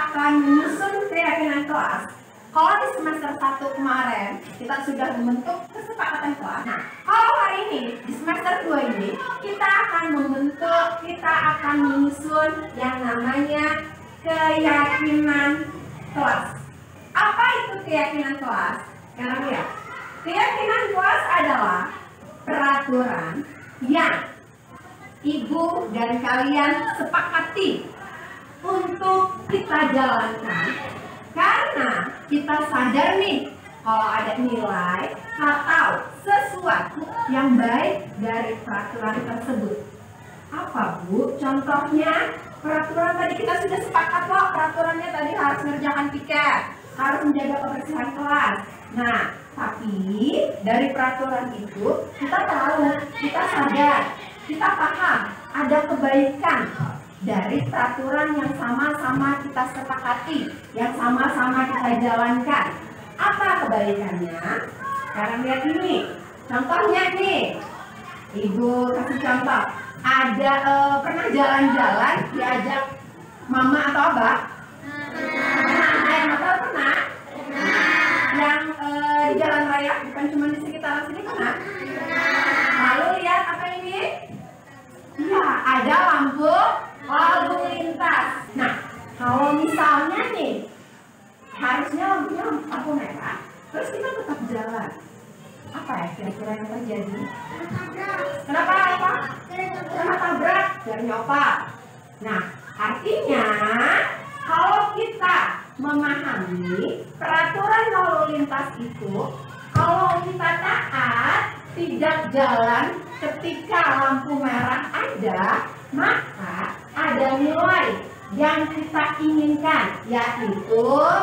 akan menyusun keyakinan kelas. Kalau di semester 1 kemarin kita sudah membentuk kesepakatan kelas. Nah, kalau hari ini di semester 2 ini kita akan menyusun yang namanya keyakinan kelas. Apa itu keyakinan kelas? Sekarang lihat. Keyakinan kelas adalah peraturan yang ibu dan kalian sepakati untuk kita jalankan karena kita sadar nih kalau ada nilai atau sesuatu yang baik dari peraturan tersebut. Apa Bu? Contohnya peraturan tadi kita sudah sepakat loh, peraturannya tadi harus mengerjakan piket, harus menjaga kebersihan kelas. Nah, tapi dari peraturan itu kita tahu, kita sadar, kita paham ada kebaikan dari peraturan yang sama-sama kita sepakati, yang sama-sama kita jalankan. Apa kebaikannya? Sekarang lihat ini, contohnya nih, Ibu kasih contoh. Ada pernah jalan-jalan diajak mama atau abah? Naik motor pernah? Yang di jalan raya, bukan cuma di sekitaran sini pernah? Lalu lihat apa ini? Iya, ada lampu lalu lintas. Nah, kalau misalnya nih harusnya lampunya lampu merah, terus kita tetap jalan, apa ya kira-kira yang terjadi? Kenapa apa? Karena tabrak, biar apa? Nah, artinya kalau kita memahami peraturan lalu lintas itu, kalau kita taat tidak jalan ketika lampu merah ada, maka ada nilai yang kita inginkan, yaitu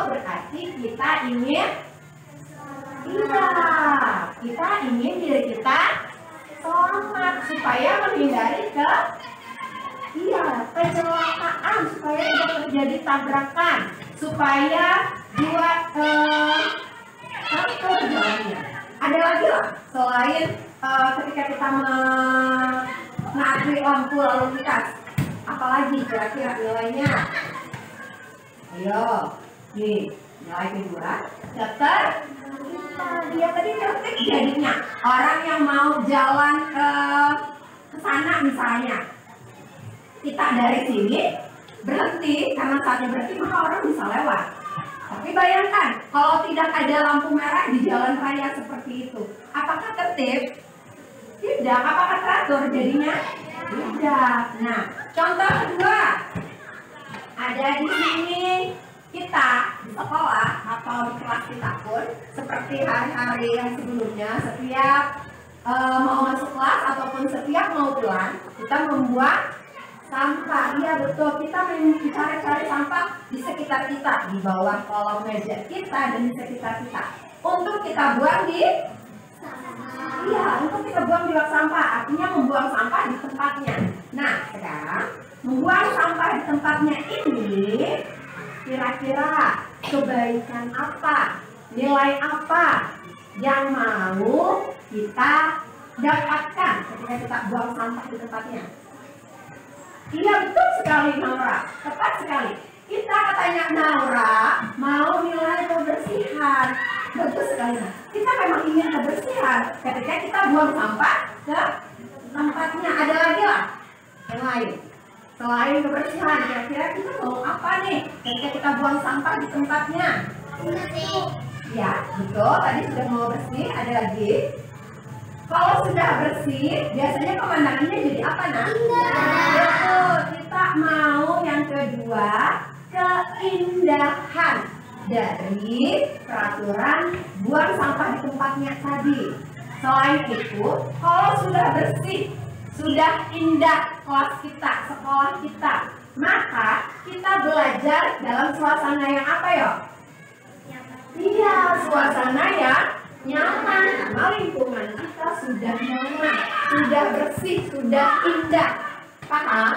berarti kita ingin kita ingin diri kita selamat supaya menghindari kecelakaan, supaya tidak terjadi tabrakan, supaya dua satu jalannya. Ada lagi lah selain ketika kita menaati lampu lalu lintas, apalagi kira-kira nilainya? Ayo, nih nilai kedua, daftar. Dia tadi ngetik jadinya orang yang mau jalan ke sana misalnya, kita dari sini berhenti karena saatnya berhenti maka orang bisa lewat. Tapi bayangkan kalau tidak ada lampu merah di jalan raya seperti itu, apakah tertib? Tidak. Apakah teratur jadinya? Tidak. Nah, contoh kedua ada di sini. Kita di sekolah atau di kelas kita pun seperti hari-hari yang sebelumnya, setiap mau masuk kelas ataupun setiap mau pulang, kita membuang sampah. Iya betul, kita mencari-cari sampah di sekitar kita, di bawah kolong meja kita dan di sekitar kita, untuk kita buang di untuk kita buang di bak sampah, artinya membuang sampah di tempatnya. Nah, sekarang membuang sampah di tempatnya ini kira-kira kebaikan apa, nilai apa yang mau kita dapatkan ketika kita buang sampah di tempatnya? Iya betul sekali Naura, tepat sekali. Kita katanya Naura mau nilai kebersihan, betul sekali. Kita memang ingin kebersihan ketika kita buang sampah ke tempatnya. Ada lagi lah yang lain. Selain kebersihan, kira-kira kita mau apa nih ketika kita buang sampah di tempatnya? Bersih. Ya, betul. Tadi sudah mau bersih. Ada lagi. Kalau sudah bersih, biasanya pemandangannya jadi apa, Nak? Betul. Kita mau yang kedua, keindahan dari peraturan buang sampah di tempatnya tadi. Selain itu, kalau sudah bersih, sudah indah kelas kita, sekolah kita, maka kita belajar dalam suasana yang apa ya? Iya, suasana yang nyaman. Karena lingkungan kita sudah nyaman, sudah bersih, sudah indah. Paham?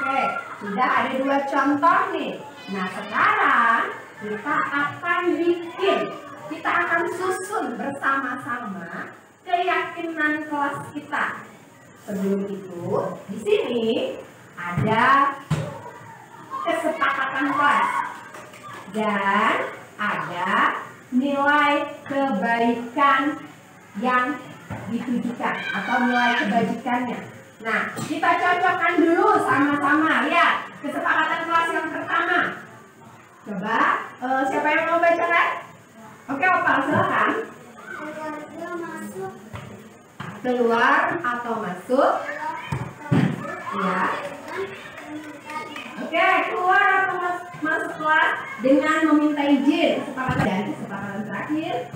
Oke, sudah ada 2 contoh nih. Nah, sekarang kita akan susun bersama-sama keyakinan kelas kita. Sebelum itu, di sini ada kesepakatan kelas. Dan ada nilai kebaikan yang ditujukan atau nilai kebajikannya. Nah, kita cocokkan dulu sama-sama. Lihat, kesepakatan kelas yang pertama. Coba, siapa yang mau bacakan? Oke, Opal, silakan. Keluar atau masuk? Ya. Oke, keluar atau masuk kelas dengan meminta izin. Kesepakatan terakhir.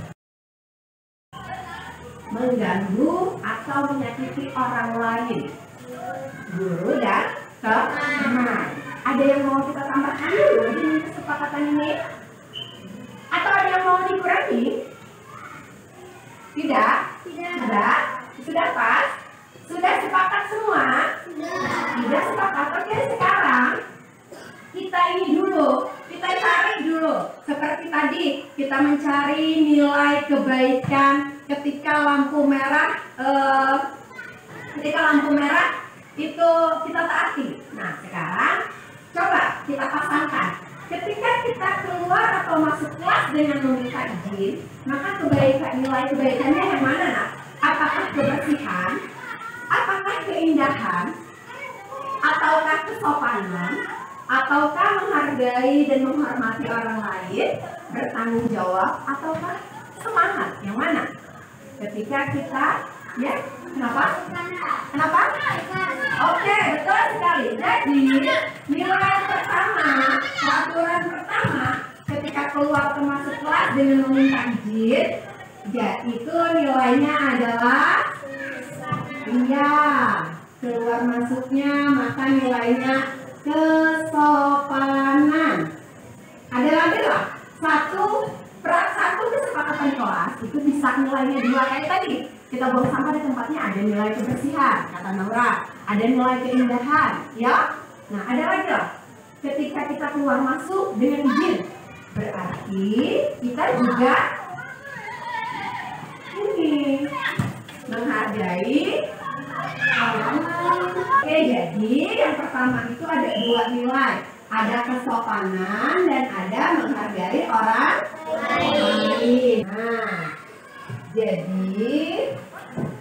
Mengganggu atau menyakiti orang lain, guru dan teman. Ada yang mau kita tambahkan dulu di kesepakatan ini? Atau ada yang mau dikurangi? Tidak? Sudah pas? Sudah sepakat semua? Tidak sepakat. Oke, sekarang kita ini dulu, kita cari dulu. Seperti tadi, kita mencari nilai kebaikan ketika lampu merah itu kita taati. Nah, sekarang coba kita pasangkan. Ketika kita keluar atau masuk kelas dengan meminta izin, maka nilai kebaikannya yang mana, nak? Apakah kebersihan? Apakah keindahan? Ataukah kesopanan? Ataukah menghargai dan menghormati orang lain? Bertanggung jawab? Ataukah semangat? Yang mana? Ketika kita, ya, kenapa? Oke, betul sekali. Jadi, nilai pertama, peraturan pertama, ketika keluar atau masuk kelas dengan meminta izin, ya, itu nilainya adalah, iya, keluar masuknya, maka nilainya kesopanan. Ada lagi lah, satu kesepakatan kelas itu bisa nilainya 2 kayak tadi. Kita buang sampah di tempatnya, ada nilai kebersihan, kata Naura. Ada nilai keindahan, ya. Nah, ada lagi lah. Ketika kita keluar masuk dengan izin, berarti kita juga ini menghargai orang lain. Oke, jadi yang pertama itu ada 2 nilai. Ada kesopanan dan ada menghargai orang lain. Nah, jadi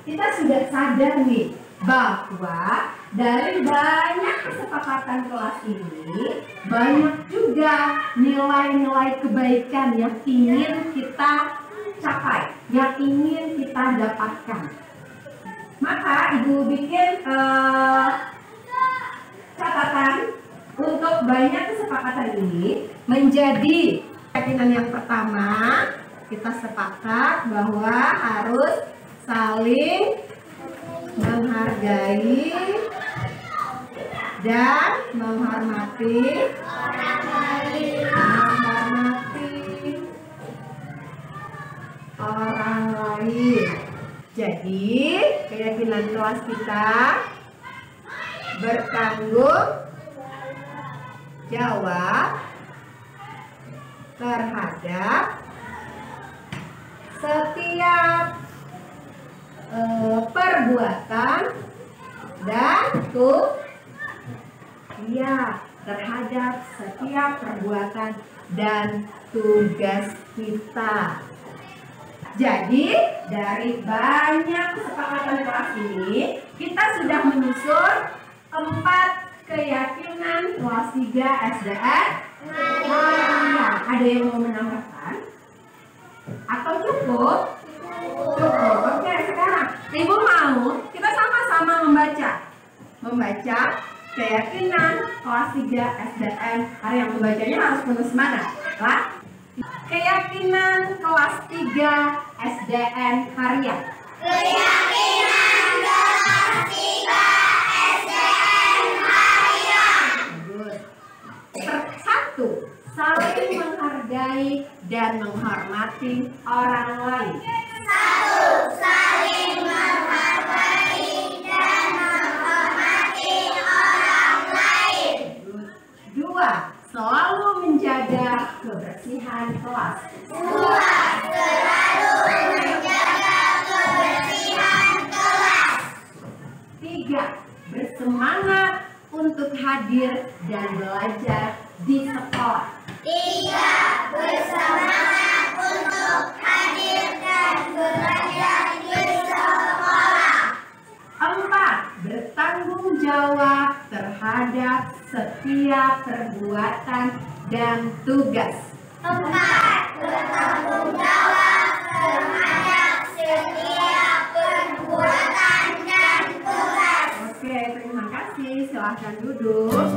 kita sudah sadar nih bahwa dari banyak kesepakatan kelas ini banyak juga nilai-nilai kebaikan yang ingin kita capai, yang ingin kita dapatkan. Maka Ibu bikin catatan untuk banyak kesepakatan ini menjadi keyakinan yang pertama. Kita sepakat bahwa harus saling menghargai dan menghormati orang lain. Jadi, keyakinan kelas kita bertanggung jawab terhadap setiap perbuatan dan terhadap setiap perbuatan dan tugas kita. Jadi dari banyak kesepakatan kelas ini kita sudah menyusun 4 keyakinan kelas 3 SDN. Ada yang mau menambahkan? Atau cukup? Cukup. Oke, sekarang Ibu mau kita sama-sama membaca keyakinan kelas 3 SDN. Hari yang membacanya harus penuh semangat. Keyakinan kelas 3 SDN harian. Keyakinan kelas 3 SDN harian. Satu, saling menghargai dan menghormati orang lain. 1. Saling menghargai dan menghormati orang lain. 2. Selalu menjaga kebersihan kelas. 2. Selalu menjaga kebersihan kelas. 3. Bersemangat untuk hadir dan belajar di sekolah? 3. Bersemangat untuk hadir dan belajar di sekolah. 4. Bertanggung jawab terhadap setiap perbuatan dan tugas. 4. Bertanggung jawab terhadap setiap perbuatan dan tugas. Oke, terima kasih. Silahkan duduk.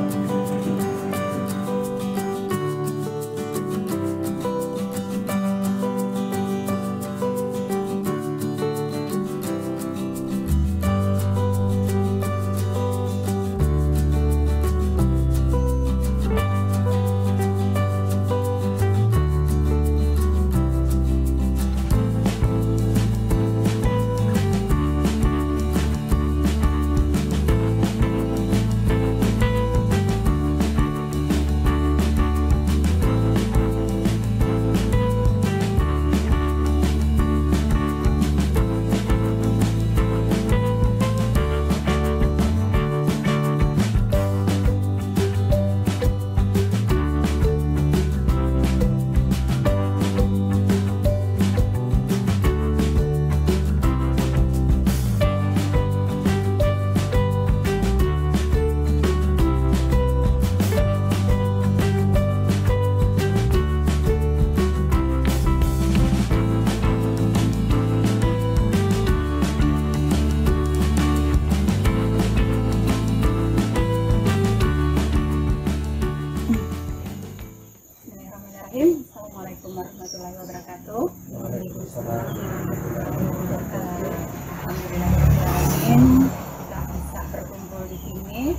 Assalamualaikum warahmatullahi wabarakatuh. Alhamdulillahirrahmanirrahim, kita bisa berkumpul di sini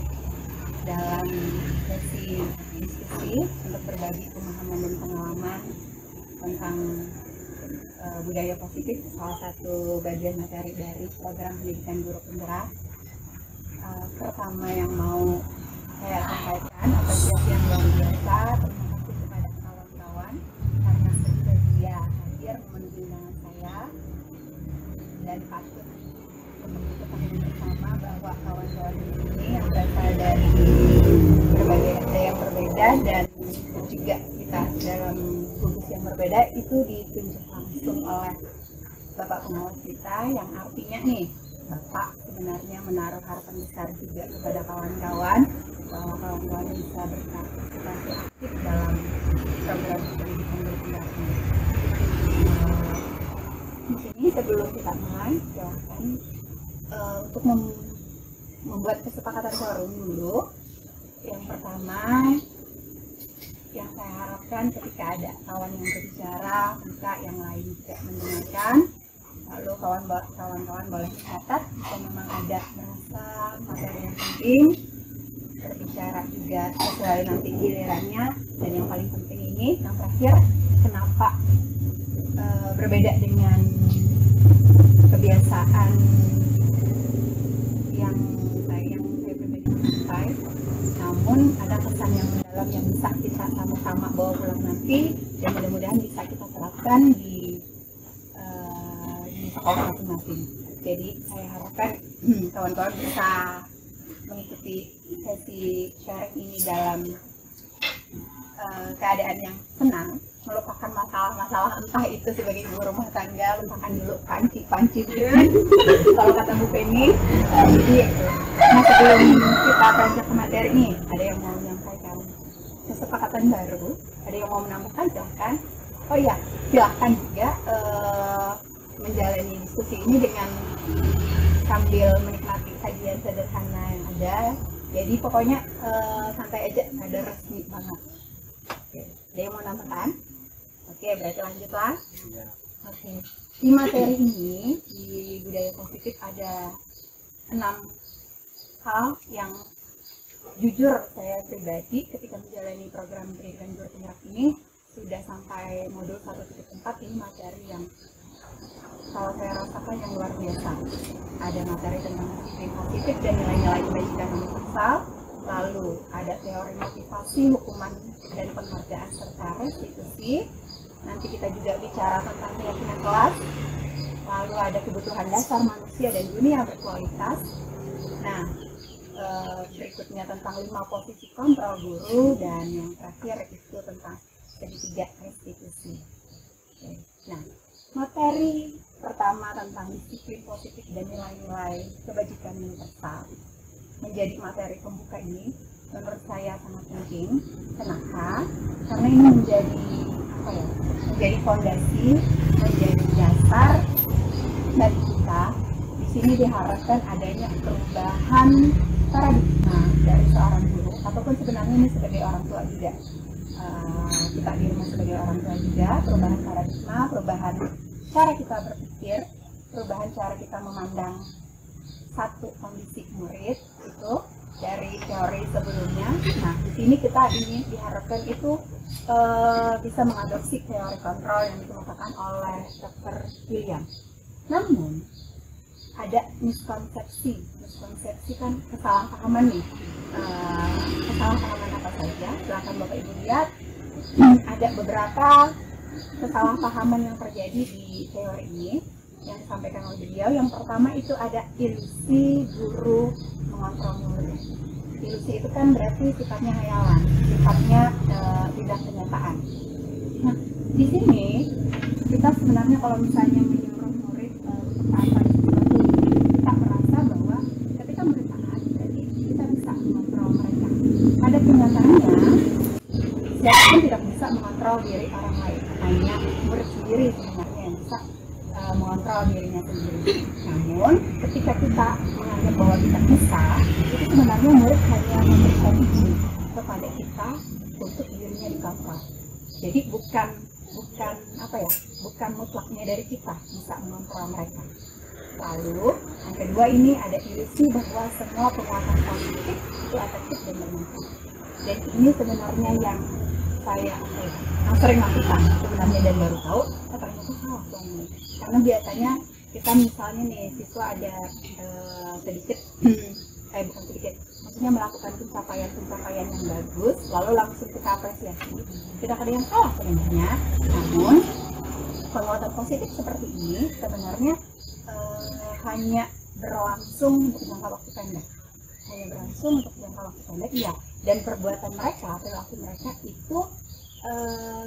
dalam sesi diskusi untuk berbagi pemahaman dan pengalaman tentang budaya positif, salah satu bagian materi dari program pendidikan guru penggerak. Pertama yang mau saya sampaikan apresiasi yang luar biasa. Terima kasih kepada kawan-kawan karena bersedia hadir memenuhi undangan saya, dan patut untuk ketahui bersama bahwa kawan-kawan di sini yang berasal dari berbagai daerah yang berbeda dan juga kita dalam gugus yang berbeda itu ditunjuk langsung oleh Bapak Pengawas kita, yang artinya nih Bapak sebenarnya menaruh harapan besar juga kepada kawan-kawan bahwa kawan-kawan bisa berpartisipasi aktif dalam program pendidikan berpindah. Di sini sebelum kita mulai, silakan untuk membuat kesepakatan forum dulu. Yang pertama, yang saya harapkan ketika ada kawan yang berbicara, maka yang lain juga mendengarkan. Lalu kawan-kawan boleh catat jika memang ada merasa materi yang penting, berbicara juga sesuai nanti gilirannya. Dan yang paling penting ini, yang terakhir, kenapa berbeda dengan kebiasaan yang saya pribadi sampai, namun ada pesan yang mendalam yang bisa kita sama-sama bawa pulang nanti, dan mudah-mudahan bisa kita terapkan di sekolah masing-masing. Jadi saya harapkan kawan-kawan bisa mengikuti sesi sharing ini dalam keadaan yang senang, melupakan masalah-masalah, entah itu sebagai ibu rumah tangga, lupakan dulu panci-panci kalau kata Bu Penny. Jadi sebelum kita beranjak ke materi nih, ada yang mau menyampaikan kesepakatan baru, ada yang mau menambahkan, silahkan. Oh iya, silahkan juga menjalani diskusi ini dengan sambil menikmati sajian sederhana yang ada. Jadi pokoknya santai aja, nggak ada resmi banget. Oke. Ada yang mau nambahkan? Oke, berarti lanjutlah. Oke. Di materi ini, di budaya positif ada 6 hal yang jujur saya pribadi ketika menjalani program pendidikan guru penggerak ini sudah sampai modul 1.4, ini materi yang kalau saya rasakan yang luar biasa. Ada materi tentang disiplin positif dan nilai-nilai kebajikan universal, lalu ada teori motivasi, hukuman dan penghargaan serta restitusi. Nanti kita juga bicara tentang keyakinan kelas, lalu ada kebutuhan dasar manusia dan dunia berkualitas. Nah, berikutnya tentang 5 posisi kontrol guru, dan yang terakhir itu tentang segitiga restitusi. Oke. Nah, materi pertama tentang disiplin positif dan nilai-nilai kebajikan universal menjadi materi pembuka ini menurut saya sangat penting. Kenapa? Karena ini menjadi menjadi fondasi, menjadi dasar bagi kita. Di sini diharapkan adanya perubahan paradigma dari seorang guru, ataupun sebenarnya ini sebagai orang tua juga. Kita di rumah sebagai orang tua juga, perubahan paradigma, perubahan cara kita berpikir, perubahan cara kita memandang satu kondisi murid itu dari teori sebelumnya. Nah, di sini kita ingin diharapkan itu bisa mengadopsi teori kontrol yang dikemukakan oleh Dr. William. Namun ada miskonsepsi kan kesalahpahaman nih. Kesalahpahaman apa saja? Silakan Bapak Ibu lihat. Ada beberapa kesalahpahaman yang terjadi di teori ini yang disampaikan oleh beliau. Yang pertama itu ada ilusi guru mengontrol murid. Ilusi itu kan berarti sifatnya hayalan, sifatnya tidak kenyataan. Nah, di sini kita sebenarnya kalau misalnya menyuruh murid taat sesuatu, kita merasa bahwa ketika murid taat, jadi kita bisa mengontrol mereka. Pada kenyataannya, siapapun tidak bisa mengontrol diri orang lain, hanya murid sendiri sebenarnya yang bisa mengontrol dirinya sendiri. Namun ketika kita menganggap bahwa kita bisa, itu sebenarnya murid hanya memberikan izin kepada kita untuk dirinya dikontrol. Jadi bukan mutlaknya dari kita bisa mengontrol mereka. Lalu yang kedua, ini ada ilusi bahwa semua penguatan positif itu efektif dan bermanfaat. Dan ini sebenarnya yang saya sering lakukan sebenarnya dan baru tahu ternyata salah ini. Karena biasanya kita misalnya nih siswa ada maksudnya melakukan pencapaian yang bagus, lalu langsung kita apresiasi. Tidak ada yang salah sebenarnya. Namun penguatan positif seperti ini sebenarnya hanya berlangsung untuk jangka waktu pendek. Iya. Dan perbuatan mereka, perilaku mereka itu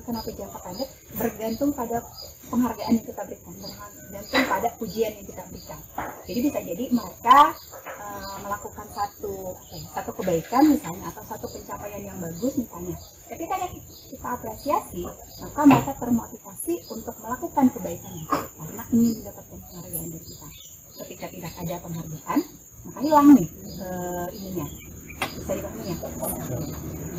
kenapa jangka pendek? Bergantung pada penghargaan yang kita berikan, bergantung pada pujian yang kita berikan. Jadi bisa jadi mereka melakukan satu kebaikan misalnya, atau satu pencapaian yang bagus misalnya. Ketika kita apresiasi, maka mereka termotivasi untuk melakukan kebaikan itu karena ingin mendapatkan penghargaan dari kita. Ketika tidak ada penghargaan, maka hilang nih ininya. Bisa dipahami ya?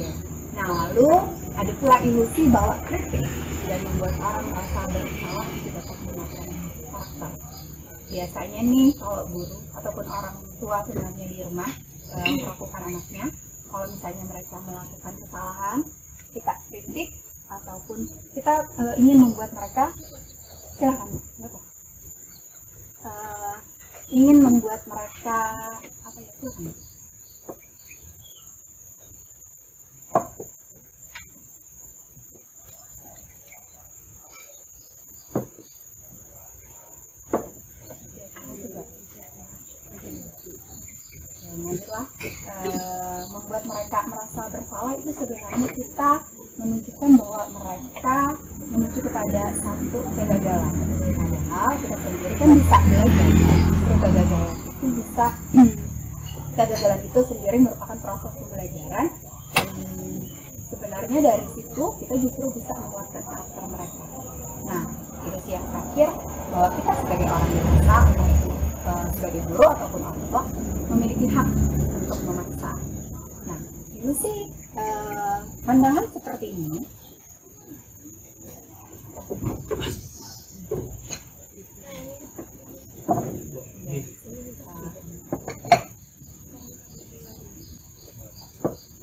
Ya. Nah, lalu ada pula ilusi bahwa kritik dan membuat orang merasa bersalah itu dapat menguatkan karakter. Biasanya nih kalau guru ataupun orang tua sebenarnya di rumah melakukan anaknya, kalau misalnya mereka melakukan kesalahan, kita kritik ataupun kita ingin membuat mereka ingin membuat mereka membuat mereka merasa bersalah. Itu sebenarnya kita menunjukkan bahwa mereka menuju kepada satu kegagalan. Padahal kita sendiri kan bisa belajar. Kegagalan itu sendiri merupakan proses pembelajaran. Sebenarnya dari situ kita justru bisa menguatkan karakter mereka. Nah, ilusi yang terakhir bahwa kita sebagai orang dewasa, sebagai guru ataupun orang tua, memiliki hak untuk memaksa. Nah, ilusi pandangan seperti ini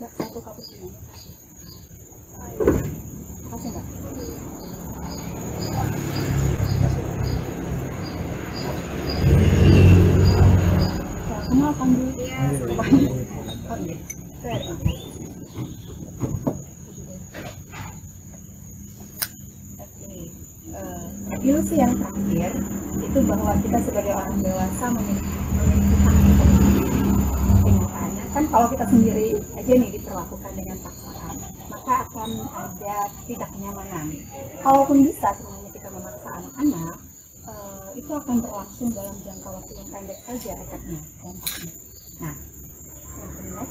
satu cappuccino. Kasih nggak? Kenalkan dulu ya. Oh iya. Ilusi yang terakhir itu bahwa kita sebagai orang dewasa memiliki hak. Kenyataannya kalau kita sendiri aja nih diperlakukan dengan paksaan, maka akan ada tidak kenyamanan. Kalaupun bisa sebenarnya kita memaksa anak-anak, itu akan berlangsung dalam jangka waktu yang pendek saja efeknya, dampaknya. Nah, yang kedua,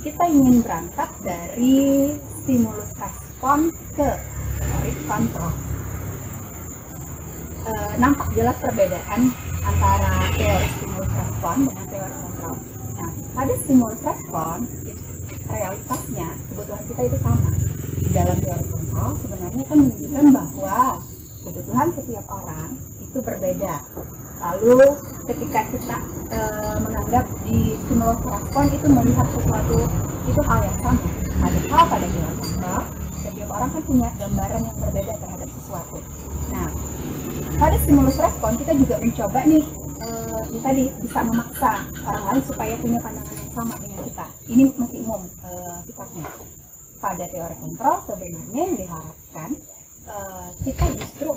kita ingin berangkat dari stimulus respon ke teori kontrol. Nampak jelas perbedaan antara teori stimulus respon dengan teori kontrol. Nah, pada stimulus respon, realitasnya kebutuhan kita itu sama. Di dalam teori kontrol sebenarnya kan menunjukkan bahwa kebutuhan setiap orang itu berbeda. Lalu ketika kita menganggap di stimulus respon itu melihat sesuatu itu hal yang sama. Padahal pada teori kontrol setiap orang kan punya gambaran yang berbeda terhadap sesuatu. Nah, pada stimulus respon kita juga mencoba nih tadi bisa memaksa orang lain supaya punya pandangan yang sama dengan kita. Ini masih umum sifatnya. Pada teori kontrol sebenarnya yang diharapkan kita justru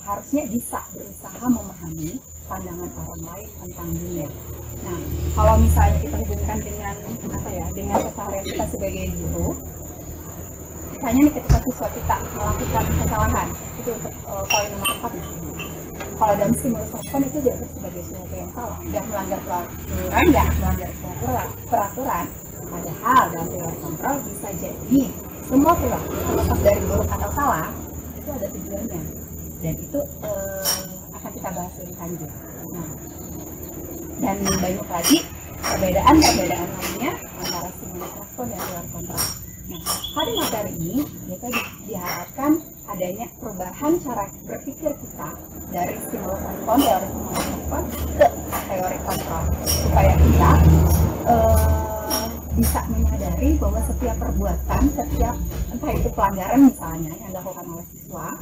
harusnya bisa berusaha memahami pandangan orang lain tentang dunia. Nah, kalau misalnya kita hubungkan dengan dengan keseharian kita sebagai guru, misalnya nih ketika siswa kita melakukan kesalahan, itu untuk poin nomor 4 misalnya. Kalau dalam stimulus respon itu dianggap sebagai sesuatu yang salah, tidak melanggar peraturan, tidak melanggar peraturan. Padahal dalam teori kontrol bisa jadi semua perilaku terlepas dari buruk atau salah itu ada tujuannya, dan itu akan kita bahas lebih lanjut. Nah, dan banyak lagi perbedaan lainnya antara stimulus respon dan teori kontrol. Nah, pada materi ini kita diharapkan adanya perubahan cara berpikir kita dari stimulus respon, teori stimulus respon ke teori kontrol, supaya kita bisa menyadari bahwa setiap perbuatan, setiap entah itu pelanggaran misalnya yang dilakukan oleh siswa,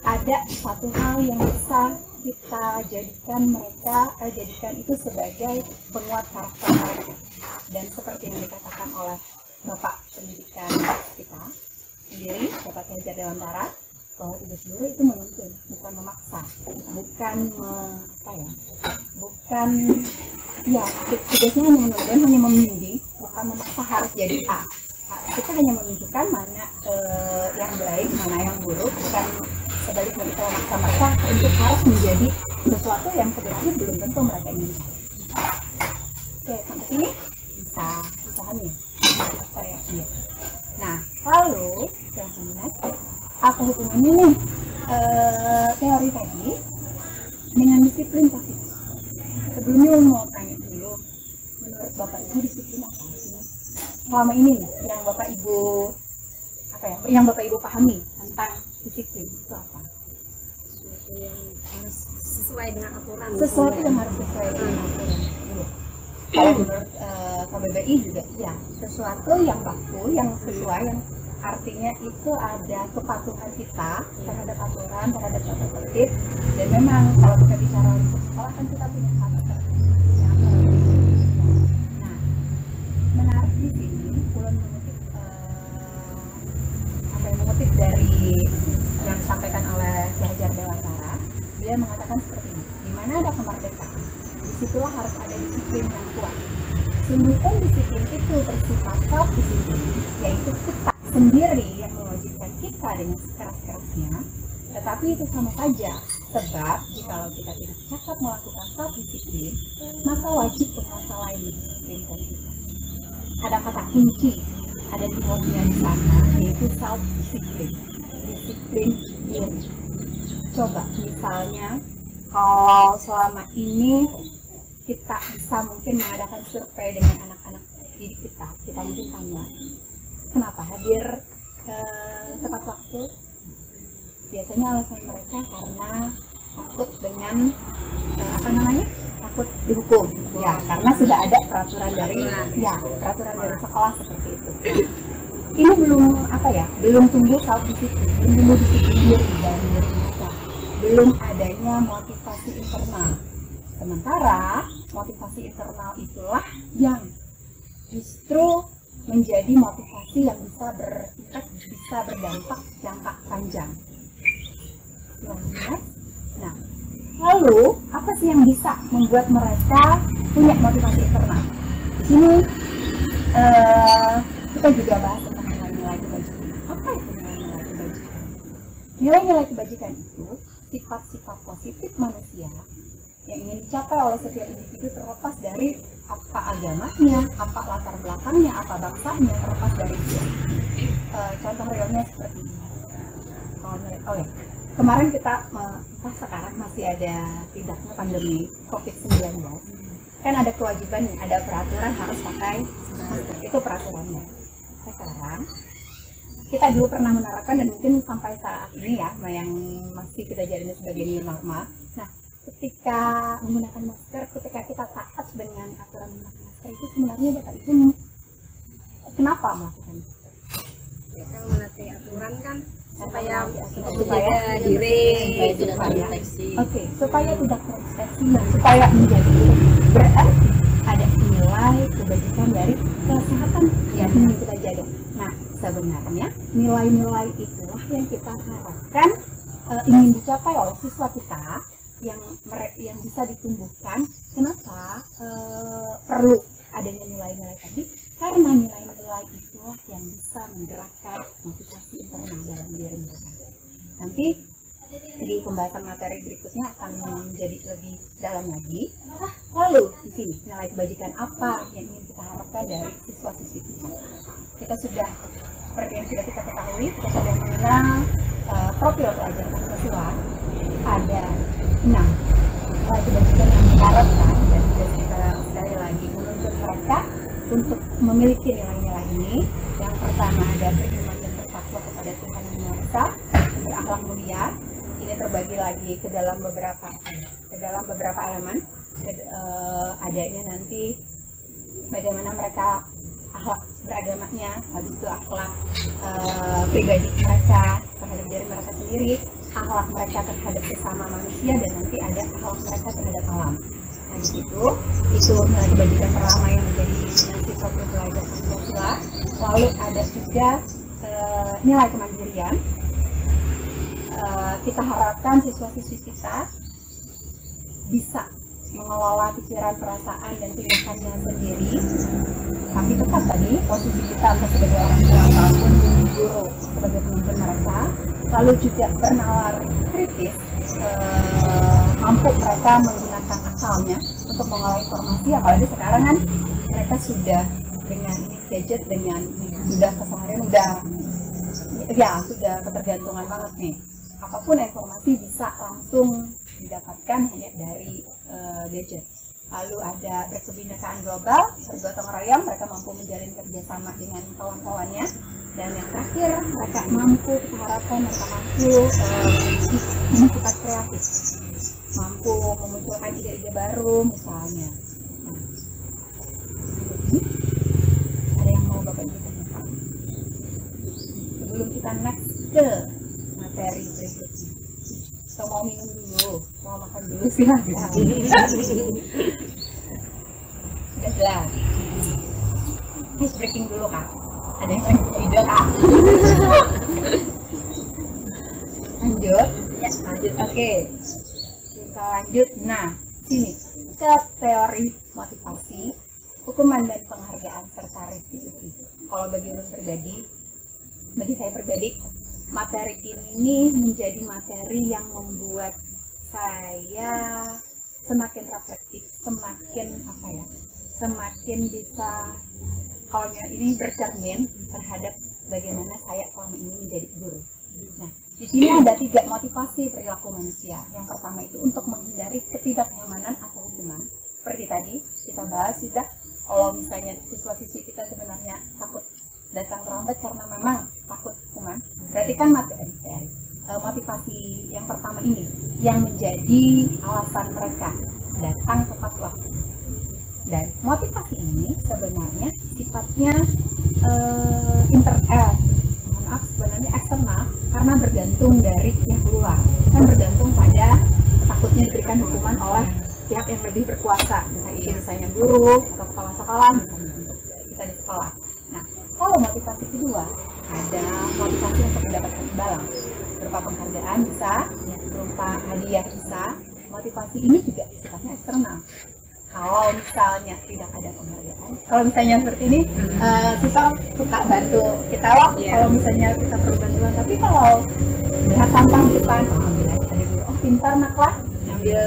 ada satu hal yang bisa kita jadikan itu sebagai penguat karakter mereka. Dan seperti yang dikatakan oleh Bapak pendidikan kita sendiri, Bapak Hajar Dewantara, bahwa tugas guru itu menuntun, bukan memaksa, tugasnya hanya menuntun, hanya membimbing, bukan memaksa harus jadi A. Kita hanya menunjukkan mana yang baik, mana yang buruk, bukan sebaliknya kita memaksa mereka untuk harus menjadi sesuatu yang sebenarnya belum tentu mereka inginkan. Oke, sampai sini bisa pahami saya. Iya. Nah, lalu apa hubungannya nih teori tadi dengan disiplin positif? Sebelumnya mau tanya dulu, menurut Bapak Ibu disiplin apa sih? Selama ini yang Bapak Ibu yang Bapak Ibu pahami tentang disiplin itu apa? Sesuatu yang harus sesuai dengan aturan. Sesuatu yang harus sesuai dengan aturan. Kalau menurut KBBI juga ya, sesuatu yang baku, yang sesuai, yang artinya itu ada kepatuhan kita terhadap aturan, terhadap tata tertib. Dan memang kalau kita bicara untuk sekolah kan kita punya tata tertib. Nah, menarik di sini, Ulun mengutip dari yang disampaikan oleh Ki Hajar Dewantara. Dia mengatakan seperti ini: di mana ada kemerdekaan, disitulah harus ada disiplin yang kuat. Sungguh pun disiplin itu bersifat self-disiplin, yaitu kita sendiri yang mewajibkan kita dengan sekeras-kerasnya, tetapi itu sama saja, sebab jikalau kita tidak cakap melakukan self-disiplin, maka wajib penguasa lain mendisiplinkan kita. Ada kata kunci, ada keywordnya di sana, yaitu self-disiplin, disiplin diri. Coba misalnya, kalau selama ini kita bisa mungkin mengadakan survei dengan anak-anak didik kita mungkin tanya, kenapa hadir tepat waktu? Biasanya alasan mereka karena takut dengan takut dihukum, ya, karena sudah ada peraturan dari sekolah seperti itu. Ini belum tumbuh self-disiplin, belum tumbuh disiplin diri dalam diri mereka, belum adanya motivasi internal. Sementara motivasi internal itulah yang justru menjadi motivasi yang bisa berdampak jangka panjang. Nah, lalu apa sih yang bisa membuat mereka punya motivasi internal? Di sini kita juga bahas tentang nilai-nilai kebajikan. Apa itu nilai-nilai kebajikan? Nilai-nilai kebajikan itu sifat-sifat positif manusia yang ingin dicapai oleh setiap individu terlepas dari apa agamanya, apa latar belakangnya, apa bangsanya, terlepas dari itu. Contoh realnya seperti ini. Kemarin kita, sekarang masih ada tidaknya pandemi COVID-19. Kan ada kewajiban, ada peraturan harus pakai masker, itu peraturannya. Sekarang kita dulu pernah menerapkan dan mungkin sampai saat ini ya, yang masih kita jalani sebagai new normal. Nah, ketika menggunakan masker, ketika kita taat dengan aturan menggunakan masker itu sebenarnya Bapak Ibu kenapa melakukan itu? Ya, kan menaati aturan kan supaya supaya diri supaya tidak terinfeksi dan supaya menjadi berarti ada nilai kebajikan dari kesehatan yang ingin kita jaga. Nah, sebenarnya nilai-nilai itulah yang kita harapkan ingin dicapai oleh siswa kita yang bisa ditumbuhkan. Kenapa perlu adanya nilai-nilai tadi? Karena nilai-nilai itulah yang bisa menggerakkan motivasi internal dalam diri mereka. Nanti di pembahasan materi berikutnya akan menjadi lebih dalam lagi. Lalu di sini nilai kebajikan apa yang ingin kita harapkan dari siswa-siswi kita? Kita sudah, seperti yang sudah kita ketahui, kita sudah mengenal profil pelajar Pancasila. Ada 6 nilai kebajikan yang diharapkan dan kita sekali lagi menuntut mereka untuk memiliki nilai-nilai ini. Yang pertama ada beriman dan bertakwa kepada Tuhan Yang Maha Esa, berakhlak mulia. Ini terbagi lagi ke dalam beberapa elemen. Adanya nanti bagaimana mereka akhlak beragamanya, habis itu akhlak pribadi mereka terhadap diri mereka sendiri, akhlak mereka terhadap sesama manusia, dan nanti ada akhlak mereka terhadap alam. Nah, di situ itu nilai kebajikan pertama yang menjadi nanti fokus belajar Pancasila. Lalu ada juga nilai kemandirian. Kita harapkan siswa-siswi kita bisa mengelola pikiran, perasaan, dan tindakannya sendiri. Tapi tetap tadi posisi kita entah sebagai orang tua ataupun guru sebagai pemimpin mereka. Lalu juga bernalar kritis, mampu mereka menggunakan akalnya untuk mengolah informasi. Apalagi sekarang kan mereka sudah dengan gadget, dengan sudah keseharian sudah ketergantungan banget nih. Apapun informasi bisa langsung didapatkan hanya dari gadget. Lalu ada berkebinekaan global, bergotong royong, mereka mampu menjalin kerjasama dengan kawan-kawannya. Dan yang terakhir, mereka mampu, kita harapkan mereka mampu bersifat kreatif, mampu memunculkan ide-ide baru misalnya. Ada yang mau Bapak Ibu tanyakan? Sebelum kita next ke materi berikutnya, atau mau minum dulu, mau makan dulu silahkan. Sudah jelas. Please breaking dulu Kak. Ada yang lagi video Kak. Lanjut? Ya, lanjut. Oke. Kita lanjut. Nah, sini ke teori motivasi, hukuman dan penghargaan serta restitusi. Kalau bagi saya pribadi, materi ini menjadi materi yang membuat saya semakin reflektif, semakin bisa, kalau ini bercermin terhadap bagaimana saya selama ini menjadi guru. Nah, di sini ada 3 motivasi perilaku manusia. Yang pertama itu untuk menghindari ketidaknyamanan atau hukuman. Seperti tadi kita bahas sudah, kalau misalnya siswa-siswi kita sebenarnya takut datang terlambat karena memang takut hukuman, berarti kan motivasi yang pertama ini yang menjadi alasan mereka datang tepat waktu. Dan motivasi ini sebenarnya sifatnya sebenarnya eksternal, karena bergantung dari pihak luar, kan bergantung pada takutnya diberikan hukuman oleh pihak yang lebih berkuasa, misalnya guru atau kepala sekolah, misalnya untuk kita di sekolah. Nah, kalau motivasi kedua, ada motivasi untuk mendapatkan imbalan berupa penghargaan bisa, berupa hadiah bisa. Motivasi ini juga sifatnya eksternal. kalau misalnya tidak ada penghargaan, kalau misalnya seperti ini kita suka bantu kita loh kalau misalnya kita perlu bantuan, tapi kalau lihat sampah di depan, ambil aja ada guru, oh pintar nak lah, ambil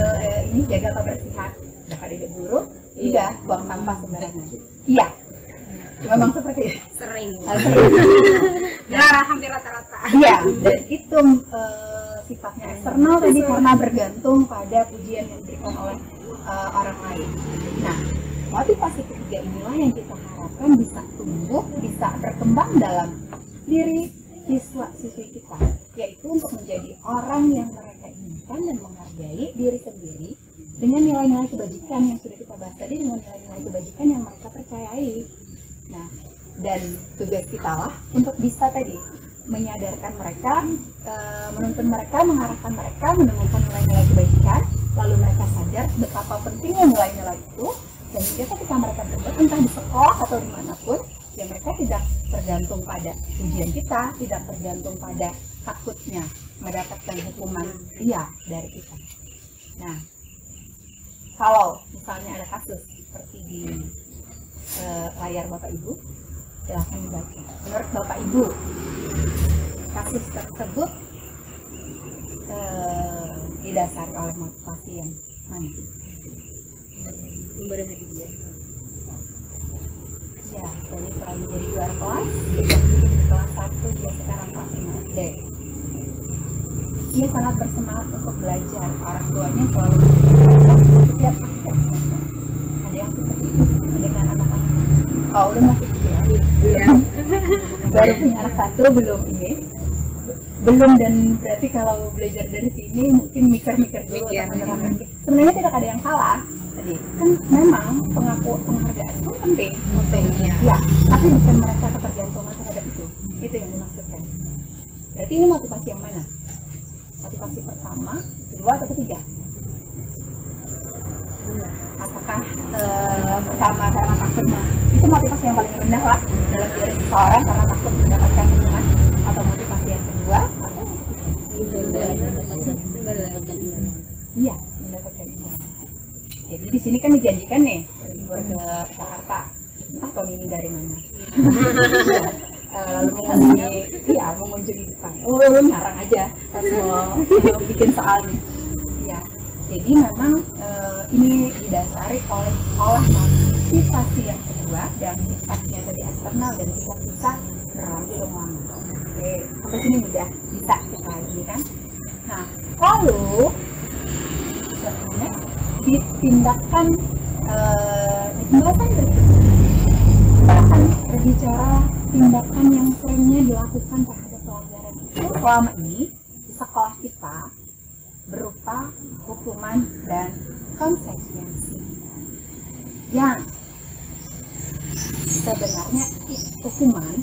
ini jaga kebersihan, udah ada guru, iya buang sampah sembarangan, iya. Memang seperti itu. Sering. Nah, Hampir rata-rata. iya, dan itu sifatnya eksternal tadi karena bergantung pada pujian yang diberikan oleh orang lain. Nah, motivasi ketiga inilah yang kita harapkan bisa tumbuh, bisa berkembang dalam diri siswa-siswi kita, yaitu untuk menjadi orang yang mereka inginkan dan menghargai diri sendiri dengan nilai-nilai kebajikan yang sudah kita bahas tadi, dengan nilai-nilai kebajikan yang mereka percayai. Nah, dan tugas kita lah untuk bisa tadi menyadarkan mereka, menuntun mereka, mengarahkan mereka, menemukan nilai-nilai kebajikan, lalu mereka sadar betapa pentingnya nilai-nilai itu, dan juga ketika mereka berbuat entah di sekolah atau dimanapun, ya mereka tidak tergantung pada ujian kita, tidak tergantung pada takutnya mendapatkan hukuman dari kita. Nah, kalau misalnya ada kasus seperti di layar Bapak Ibu, silahkan dibaca. Menurut Bapak Ibu, kasus tersebut didasari oleh motivasi yang mana? Memberi hadiah. Ya, jadi selalu jadi juara kelas, di kelas 1, dia sekarang kelas 5 SD. Dia sangat bersemangat untuk belajar. Orang tuanya selalu belajar setiap akhir. Ada yang seperti itu dengan anak-anak. Oh, udah masih kecil. Ya. Baru punya anak 1, belum ini. Belum, dan berarti kalau belajar dari sini mungkin mikir-mikir dulu. Sebenarnya tidak ada yang salah. Tadi kan memang penghargaan itu penting. Ya, tapi bukan merasa ketergantungan terhadap itu. Itu yang dimaksudkan. Berarti ini motivasi yang mana? Motivasi pertama, kedua, atau ketiga? Apakah pertama karena takutnya? Itu motivasi yang paling rendah lah dalam diri seseorang karena takut mendapatkan hukuman, atau motivasi yang kedua, atau iya, mendapatkan hukuman. Jadi di sini kan dijanjikan nih libur ke Jakarta, atau ini dari mana? Lalu mengunjungi Jepang. Ngarang aja pas mau bikin soal nih. Ya, jadi memang ini didasari oleh motivasi yang kedua dan sifatnya dari eksternal dan tidak bisa berlangsung lama. Oke, sampai sini mudah bisa kita lagi kan. Nah, lalu sebenarnya ditindakkan pembahasan berikutnya. Kita akan berbicara tindakan yang seringnya dilakukan terhadap pelajaran itu selama ini di sekolah kita berupa hukuman dan konsekuensi yang sebenarnya hukuman,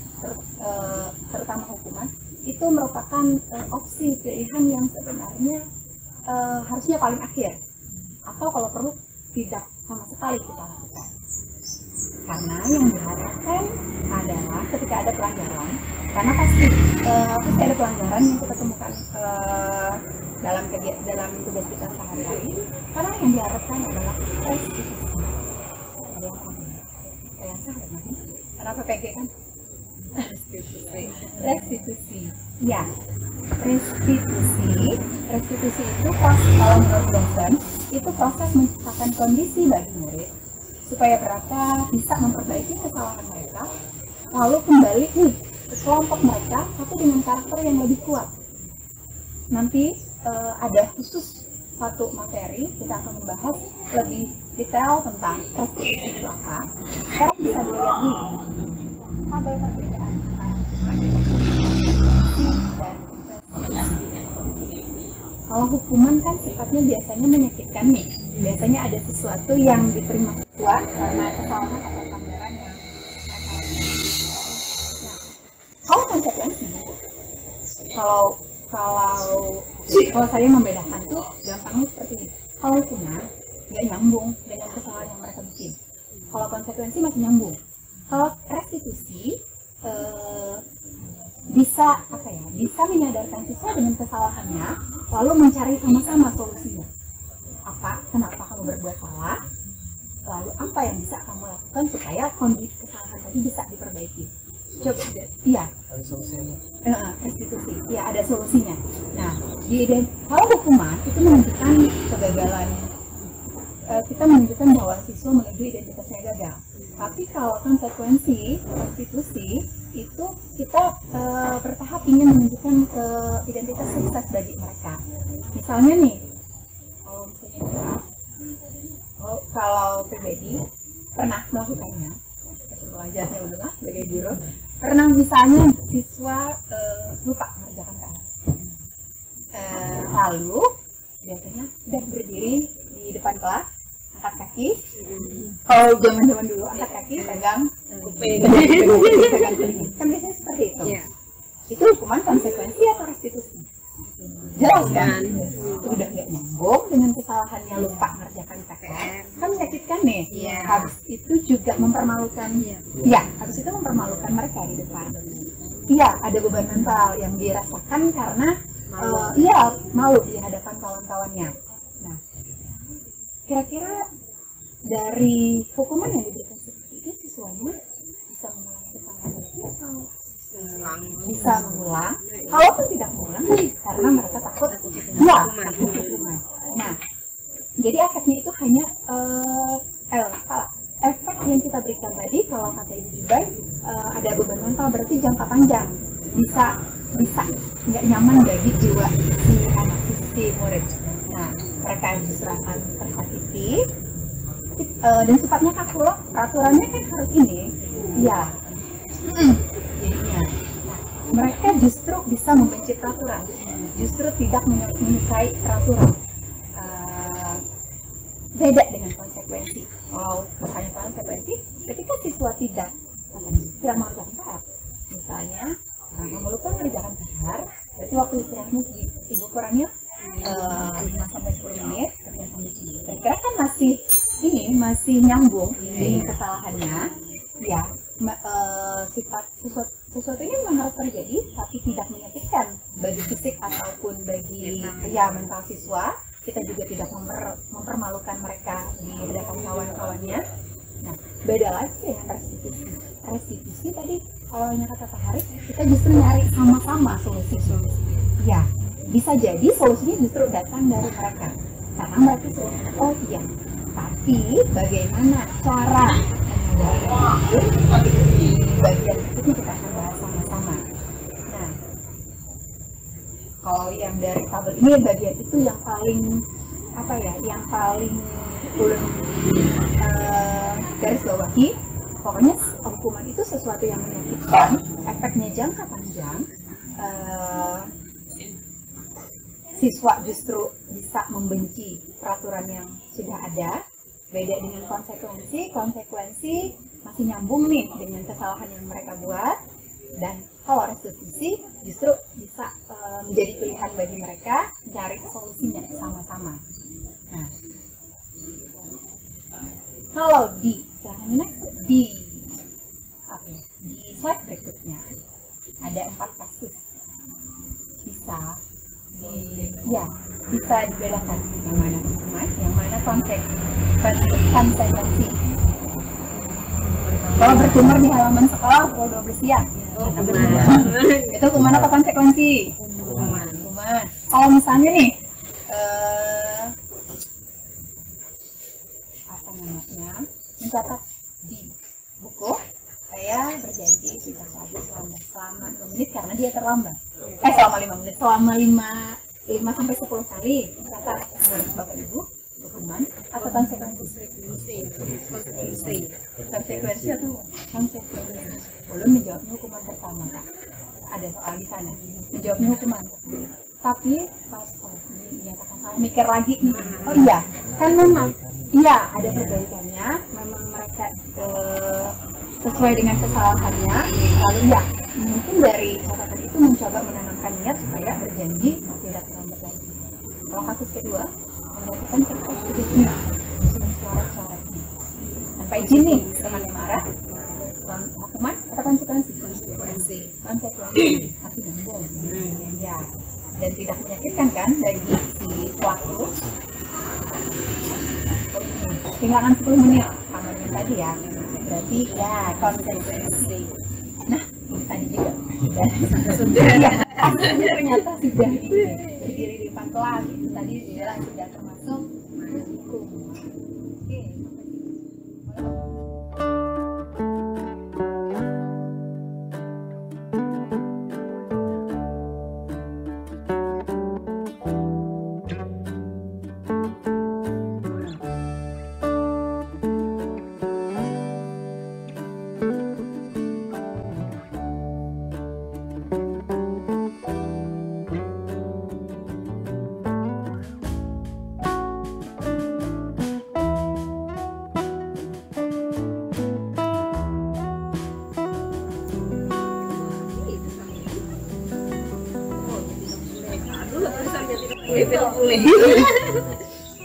terutama hukuman itu merupakan opsi pilihan yang sebenarnya harusnya paling akhir, atau kalau perlu tidak sama sekali kita lakukan. Karena yang diharapkan adalah ketika ada pelanggaran, karena pasti ada pelanggaran yang kita temukan dalam tugas kita sehari-hari, karena yang diharapkan adalah restitusi. Ada yang sama? Yang sama? Kenapa PG kan? Restitusi. Ya, restitusi itu kalau menurut dosen itu proses menciptakan kondisi bagi murid supaya mereka bisa memperbaiki kesalahan mereka, lalu kembali ke kelompok mereka tapi dengan karakter yang lebih kuat. Nanti ada khusus satu materi, kita akan membahas lebih detail tentang restitusi itu apa. Sekarang bisa dilihat dulu apa yang perbedaan antara restitusi dan restitusi. Kalau hukuman kan sifatnya biasanya menyakitkan nih. Biasanya ada sesuatu yang diterima siswa karena kesalahan atau pelanggaran yang kalau konsekuensi, kalau saya membedakan tuh gampangnya seperti ini. Kalau hukuman nggak nyambung dengan kesalahan yang mereka bikin. Kalau konsekuensi masih nyambung. Kalau restitusi bisa menyadarkan siswa dengan kesalahannya, lalu mencari sama-sama solusinya. Kenapa kamu berbuat salah? lalu apa yang bisa kamu lakukan supaya kondisi kesalahan tadi bisa diperbaiki. Coba, iya, restitusi, ya ada solusinya. Nah, kalau hukuman itu menunjukkan kegagalan, kita menunjukkan bahwa siswa menuju identitasnya gagal. Tapi kalau konsekuensi, restitusi, itu kita bertahap ingin menunjukkan ke identitas sukses bagi mereka. Misalnya nih, kalau pribadi pernah melakukannya, belajarnya udah sebagai guru, pernah misalnya siswa lupa mengerjakan PR, lalu biasanya udah berdiri di depan kelas, angkat kaki, kalau zaman dulu angkat kaki, pegang kuping, pegang telinga, kan biasanya seperti itu. Itu hukuman, konsekuensi atau restitusi? Jelas kan? Udah nggak nyambung dengan kesalahannya, lupa mengerjakan PR, kan menyakitkan nih. Habis itu juga mempermalukan, habis itu mempermalukan mereka di depan. Iya, ada beban mental yang dirasakan karena malu di hadapan kawan-kawannya. Nah, kira-kira dari hukuman yang diberikan seperti itu, siswanya bisa mengulangi kesalahan itu atau bisa mengulang? Kalaupun tidak mengulang, karena mereka takut hukuman. Nah, jadi efeknya itu hanya efek yang kita berikan tadi. Kalau kata Ibu Jubai, ada beban mental, berarti jangka panjang bisa nggak nyaman bagi jiwa si anak, si murid. Nah, mereka justru akan tersakiti dan sifatnya kaku loh. Peraturannya kan harus ini, jadinya mereka justru bisa membenci peraturan, justru tidak menyukai peraturan. Beda dengan konsekuensi. Kalau misalnya konsekuensi, ketika siswa tidak mengerjakan PR, misalnya kamu lupa mengerjakan PR, berarti waktu istirahatmu Ibu kurangnya 5-10 menit. Kira-kira kan masih nyambung dengan kesalahannya. Ya, sifat sesuatunya memang harus terjadi, tapi tidak menyakitkan bagi fisik ataupun bagi mental siswa. Kita juga tidak mempermalukan mereka di hadapan kawan-kawannya. Nah, beda lagi dengan restitusi. Restitusi tadi, kalau kata Pak Haris, kita justru nyari sama-sama solusi. Ya, bisa jadi solusinya justru datang dari mereka, karena mereka sudah tapi bagaimana cara di bagian berikutnya kita akan bahas sama-sama. Nah, kalau yang dari tabel ini bagian itu yang paling yang paling ulun garis bawahi. Pokoknya hukuman itu sesuatu yang menyakitkan, efeknya jangka panjang. Siswa justru bisa membenci peraturan yang sudah ada. Beda dengan konsekuensi masih nyambung nih dengan kesalahan yang mereka buat. Dan kalau restitusi justru bisa menjadi pilihan bagi mereka mencari solusinya sama-sama. Nah, kalau di slide berikutnya ada 4 kasus bisa dibedakan yang mana hukuman, yang mana konsekuensi. Kalau bertumor di halaman sekolah pukul 12 siang, itu hukuman apa konsekuensi? Hukuman. Kalau misalnya nih, mencatat di buku, saya berjanji tidak lagi selama 2 menit karena dia terlambat. Selama 5 menit, selama 5-10 kali mencatat Bapak Ibu hukuman atau konsekuensi. Konsekuensi atau konsekuensi. Belum menjawabnya hukuman pertama, Kak. Ada soal di sana. Menjawabnya hukuman. Tapi pas dinyatakan salah, mikir lagi nih. Oh iya, kan memang ada perbaikannya. Memang mereka sesuai dengan kesalahannya. Lalu mungkin dari catatan itu mencoba menanamkan niat supaya berjanji tidak terlambat lagi. Kalau kasus kedua, melakukan kertas tulisnya suara-suaranya tanpa izin nih, teman yang marah, hukuman atau konsekuensi masih nyambung, dan tidak menyakitkan kan bagi si pelaku. tinggalkan 10 menit amannya tadi ya, berarti ya konsentrasi. Nah ini tadi juga sudah ya, ternyata sudah berdiri di depan kelas itu tadi adalah sudah termasuk hukum. Oke.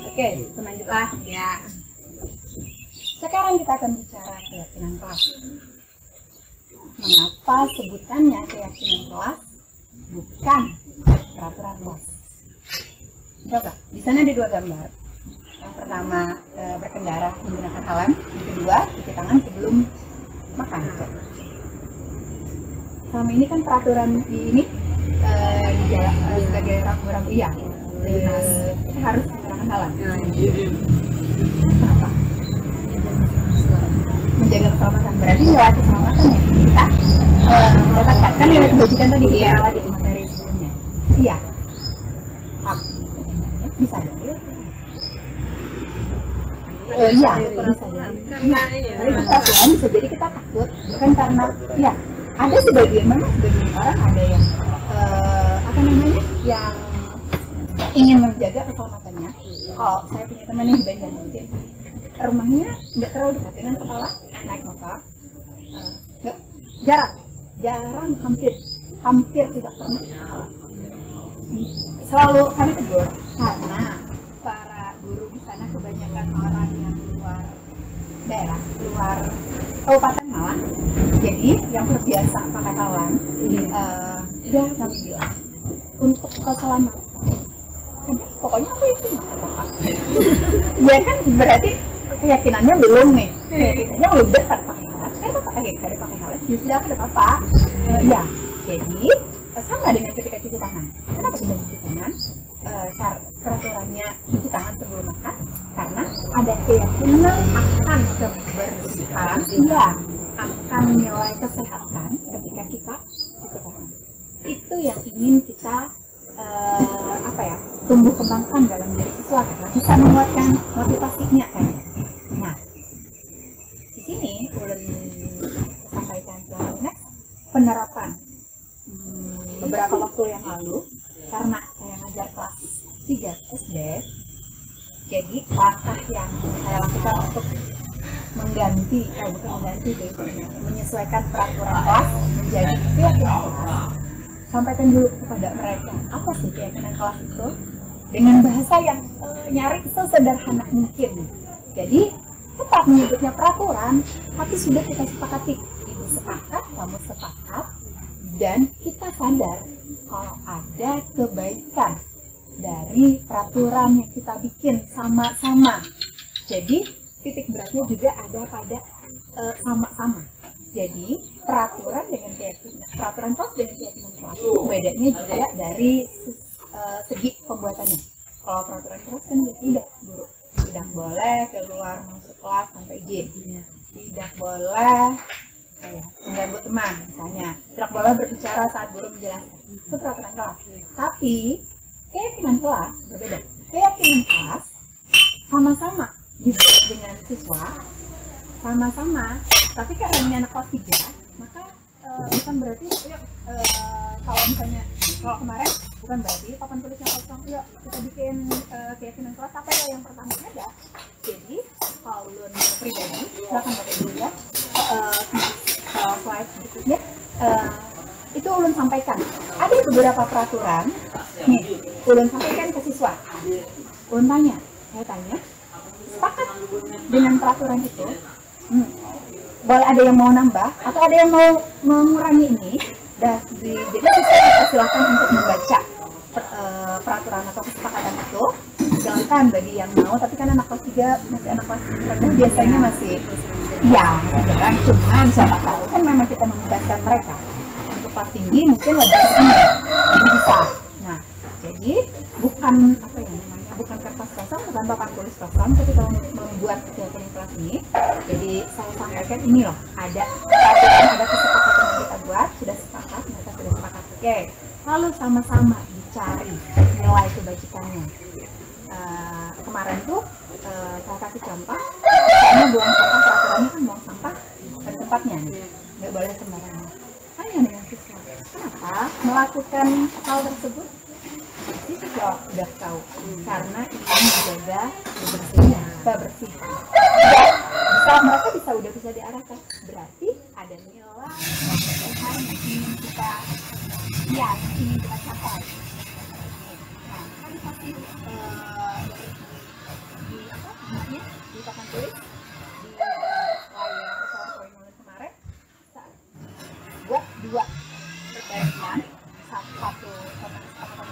Oke, lanjutlah ya. Sekarang kita akan bicara keyakinan kelas. Mengapa sebutannya keyakinan kelas bukan peraturan kelas? Coba, di sana ada 2 gambar. Yang pertama berkendara menggunakan helm, yang kedua cuci tangan sebelum makan. Selama ini kan peraturan di ini sebagai rambu-rambu iya. Kita harus menggunakan helm. Kenapa? Menjaga keselamatan, berarti lewat keselamatan ya kita mendapatkan kan lewat kebajikan tadi ya di materi sebelumnya. Iya. Bisa jadi. Iya, bisa jadi. Tapi bisa jadi kita takut bukan karena ya ada sebagian orang ada yang apa namanya yang ingin menjaga keselamatannya. Kalau saya punya teman yang di Banjarmasin, rumahnya nggak terlalu dekat dengan sekolah, naik motor, jarang, hampir tidak pernah salah. Selalu kami tegur karena para guru di sana kebanyakan orang yang luar daerah, luar kabupaten malah. Jadi yang terbiasa pakai helm, udah kami bilang untuk keselamatan. Pokoknya aku itu ya kan berarti keyakinannya belum nih, keyakinannya belum dekat pakai helm. Saya pakai helm, ya sudah ada apa? Ya, jadi sama dengan ketika cuci tangan. Kenapa sudah cuci tangan? Peraturannya cuci tangan sebelum makan karena ada keyakinan akan kebersihan, ya, akan nilai kesehatan ketika kita cuci tangan. Itu yang ingin kita tumbuh kembangkan dalam diri siswa karena bisa menguatkan motivasinya kan. Nah, di sini ulun sampaikan ke next penerapan beberapa waktu yang lalu karena saya ngajar kelas 3 SD, jadi langkah yang saya lakukan untuk menyesuaikan peraturan kelas menjadi keyakinan kelas. Sampaikan dulu kepada mereka apa sih keyakinan kelas itu dengan bahasa yang nyaris sesederhana mungkin. Jadi tetap menyebutnya peraturan, tapi sudah kita sepakati, ibu sepakat, kamu sepakat, dan kita sadar kalau ada kebaikan dari peraturan yang kita bikin sama-sama. Jadi titik beratnya juga ada pada sama-sama. Jadi peraturan dengan keyakinan, peraturan kelas dengan keyakinan kelas itu bedanya juga dari segi pembuatannya. Kalau peraturan kelas kan tidak, guru tidak boleh keluar masuk kelas sampai izin, tidak boleh mengganggu teman misalnya, tidak boleh berbicara saat guru menjelaskan. Itu peraturan kelas. Tapi keyakinan kelas berbeda. Keyakinan kelas sama-sama dibuat dengan siswa, sama-sama. Tapi karena ini anak kelas 3, maka bukan berarti kalau misalnya kalau kemarin bukan berarti papan tulisnya kosong, yuk kita bikin keyakinan kelas apa ya yang pertama ada. Jadi kalau ulun pribadi silakan pakai dulu ya slide berikutnya. Itu ulun sampaikan ada beberapa peraturan nih, ulun sampaikan ke siswa. Ulun saya tanya sepakat dengan peraturan itu, boleh ada yang mau nambah atau ada yang mau mengurangi ini. Dan jadi kita silakan untuk membaca peraturan atau kesepakatan itu. Jangan silahkan bagi yang mau, tapi kan anak kelas 3 masih anak kelas rendah biasanya masih ya kan, cuman siapa tahu kan memang kita membebaskan mereka untuk kelas tinggi mungkin lebih bisa. Nah, jadi bukan apa ya namanya, bukan kertas kosong, bukan papan tulis kosong ketika membuat kegiatan kelas ini. Jadi saya sampaikan ini loh, ada kesepakatan yang kita buat, sudah sepakat, mereka sudah sepakat. Oke, lalu sama-sama dicari nilai kebajikannya. Kemarin tuh saya kasih contoh, misalnya buang sampah, peraturannya kan buang sampah pada tempatnya, nggak boleh sembarangan. Tanya dengan siswa, kenapa melakukan hal tersebut? Siswa udah tahu, karena ingin menjaga kebersihan. Bisa mereka udah bisa diarahkan, berarti ada nilai kebersihan yang ingin kita ingin kita capai. Nah, kan dikasih di papan tulis di layar PowerPoint kemarin, buat 2 perbandingan, satu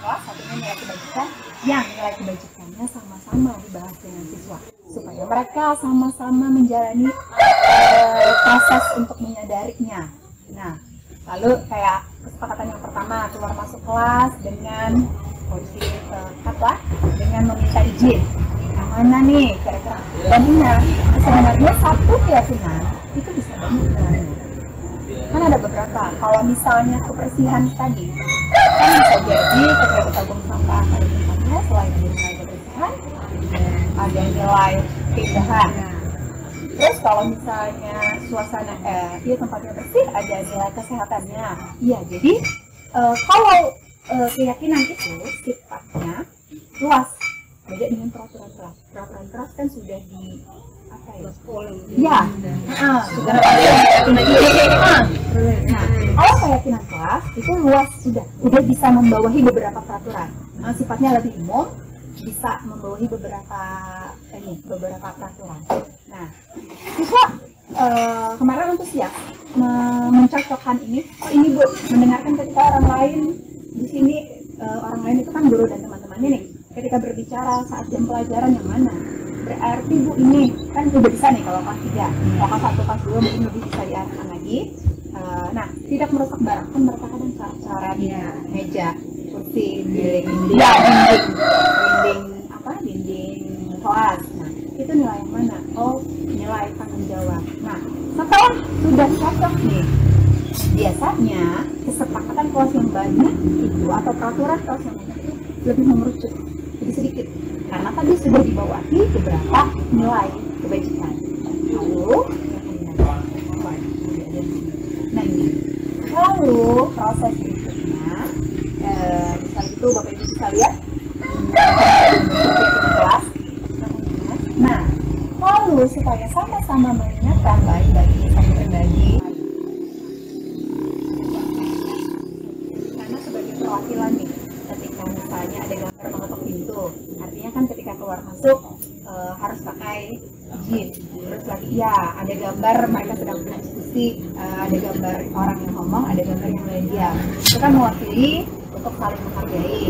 kelas, satunya nilai kebajikan, yang nilai kebajikannya sama-sama dibahas dengan siswa supaya mereka sama-sama menjalani proses untuk menyadarinya. Nah, lalu kayak kesepakatan yang pertama, keluar masuk kelas dengan kondisi kata dengan meminta izin. Yang mana nih kira-kira? Dan ingat, sebenarnya satu keyakinan itu bisa banget. Kan ada beberapa. Kalau misalnya kebersihan tadi, kan bisa jadi ketika kita buang sampah pada tempatnya, selain nilai kebersihan, ada nilai keindahan. Terus kalau misalnya suasana tempatnya bersih, ada nilai kesehatannya. Iya, jadi kalau keyakinan itu sifatnya luas, beda dengan peraturan kelas. Peraturan kelas kan sudah di apa ya? Ya, sudah kalau keyakinan kelas itu luas, sudah bisa membawahi beberapa peraturan. Sifatnya lebih umum, bisa membawahi beberapa peraturan. Nah, siswa kemarin antusias mencocokkan ini Bu, mendengarkan ketika orang lain di sini, orang lain itu kan guru dan teman-temannya nih, ketika berbicara saat jam pelajaran yang mana, berarti Bu ini kan udah bisa nih kalau kelas 3, kalau kelas 1, kelas 2 mungkin lebih bisa diarahkan lagi. Nah, tidak merusak barang, kan mereka kadang cara di meja, kursi, dinding kelas. Nah, itu nilai yang mana? Oh, nilai tanggung jawab. Nah, setelah sudah cocok nih, biasanya kesepakatan kelas yang banyak itu atau peraturan kelas yang banyak itu lebih mengerucut, lebih sedikit, karena tadi sudah dibawahi beberapa nilai kebajikan. Lalu proses berikutnya, misalnya itu Bapak Ibu bisa lihat kelas. Nah, lalu supaya sama-sama mengingatkan baik bagi saya pribadi, karena sebagai perwakilan nih, ketika misalnya ada gambar pengetok pintu, artinya kan ketika keluar masuk harus pakai izin. Terus lagi ada gambar mereka sedang berdiskusi, ada gambar orang yang ngomong, ada gambar yang lain diam. Itu kan mewakili untuk saling menghargai.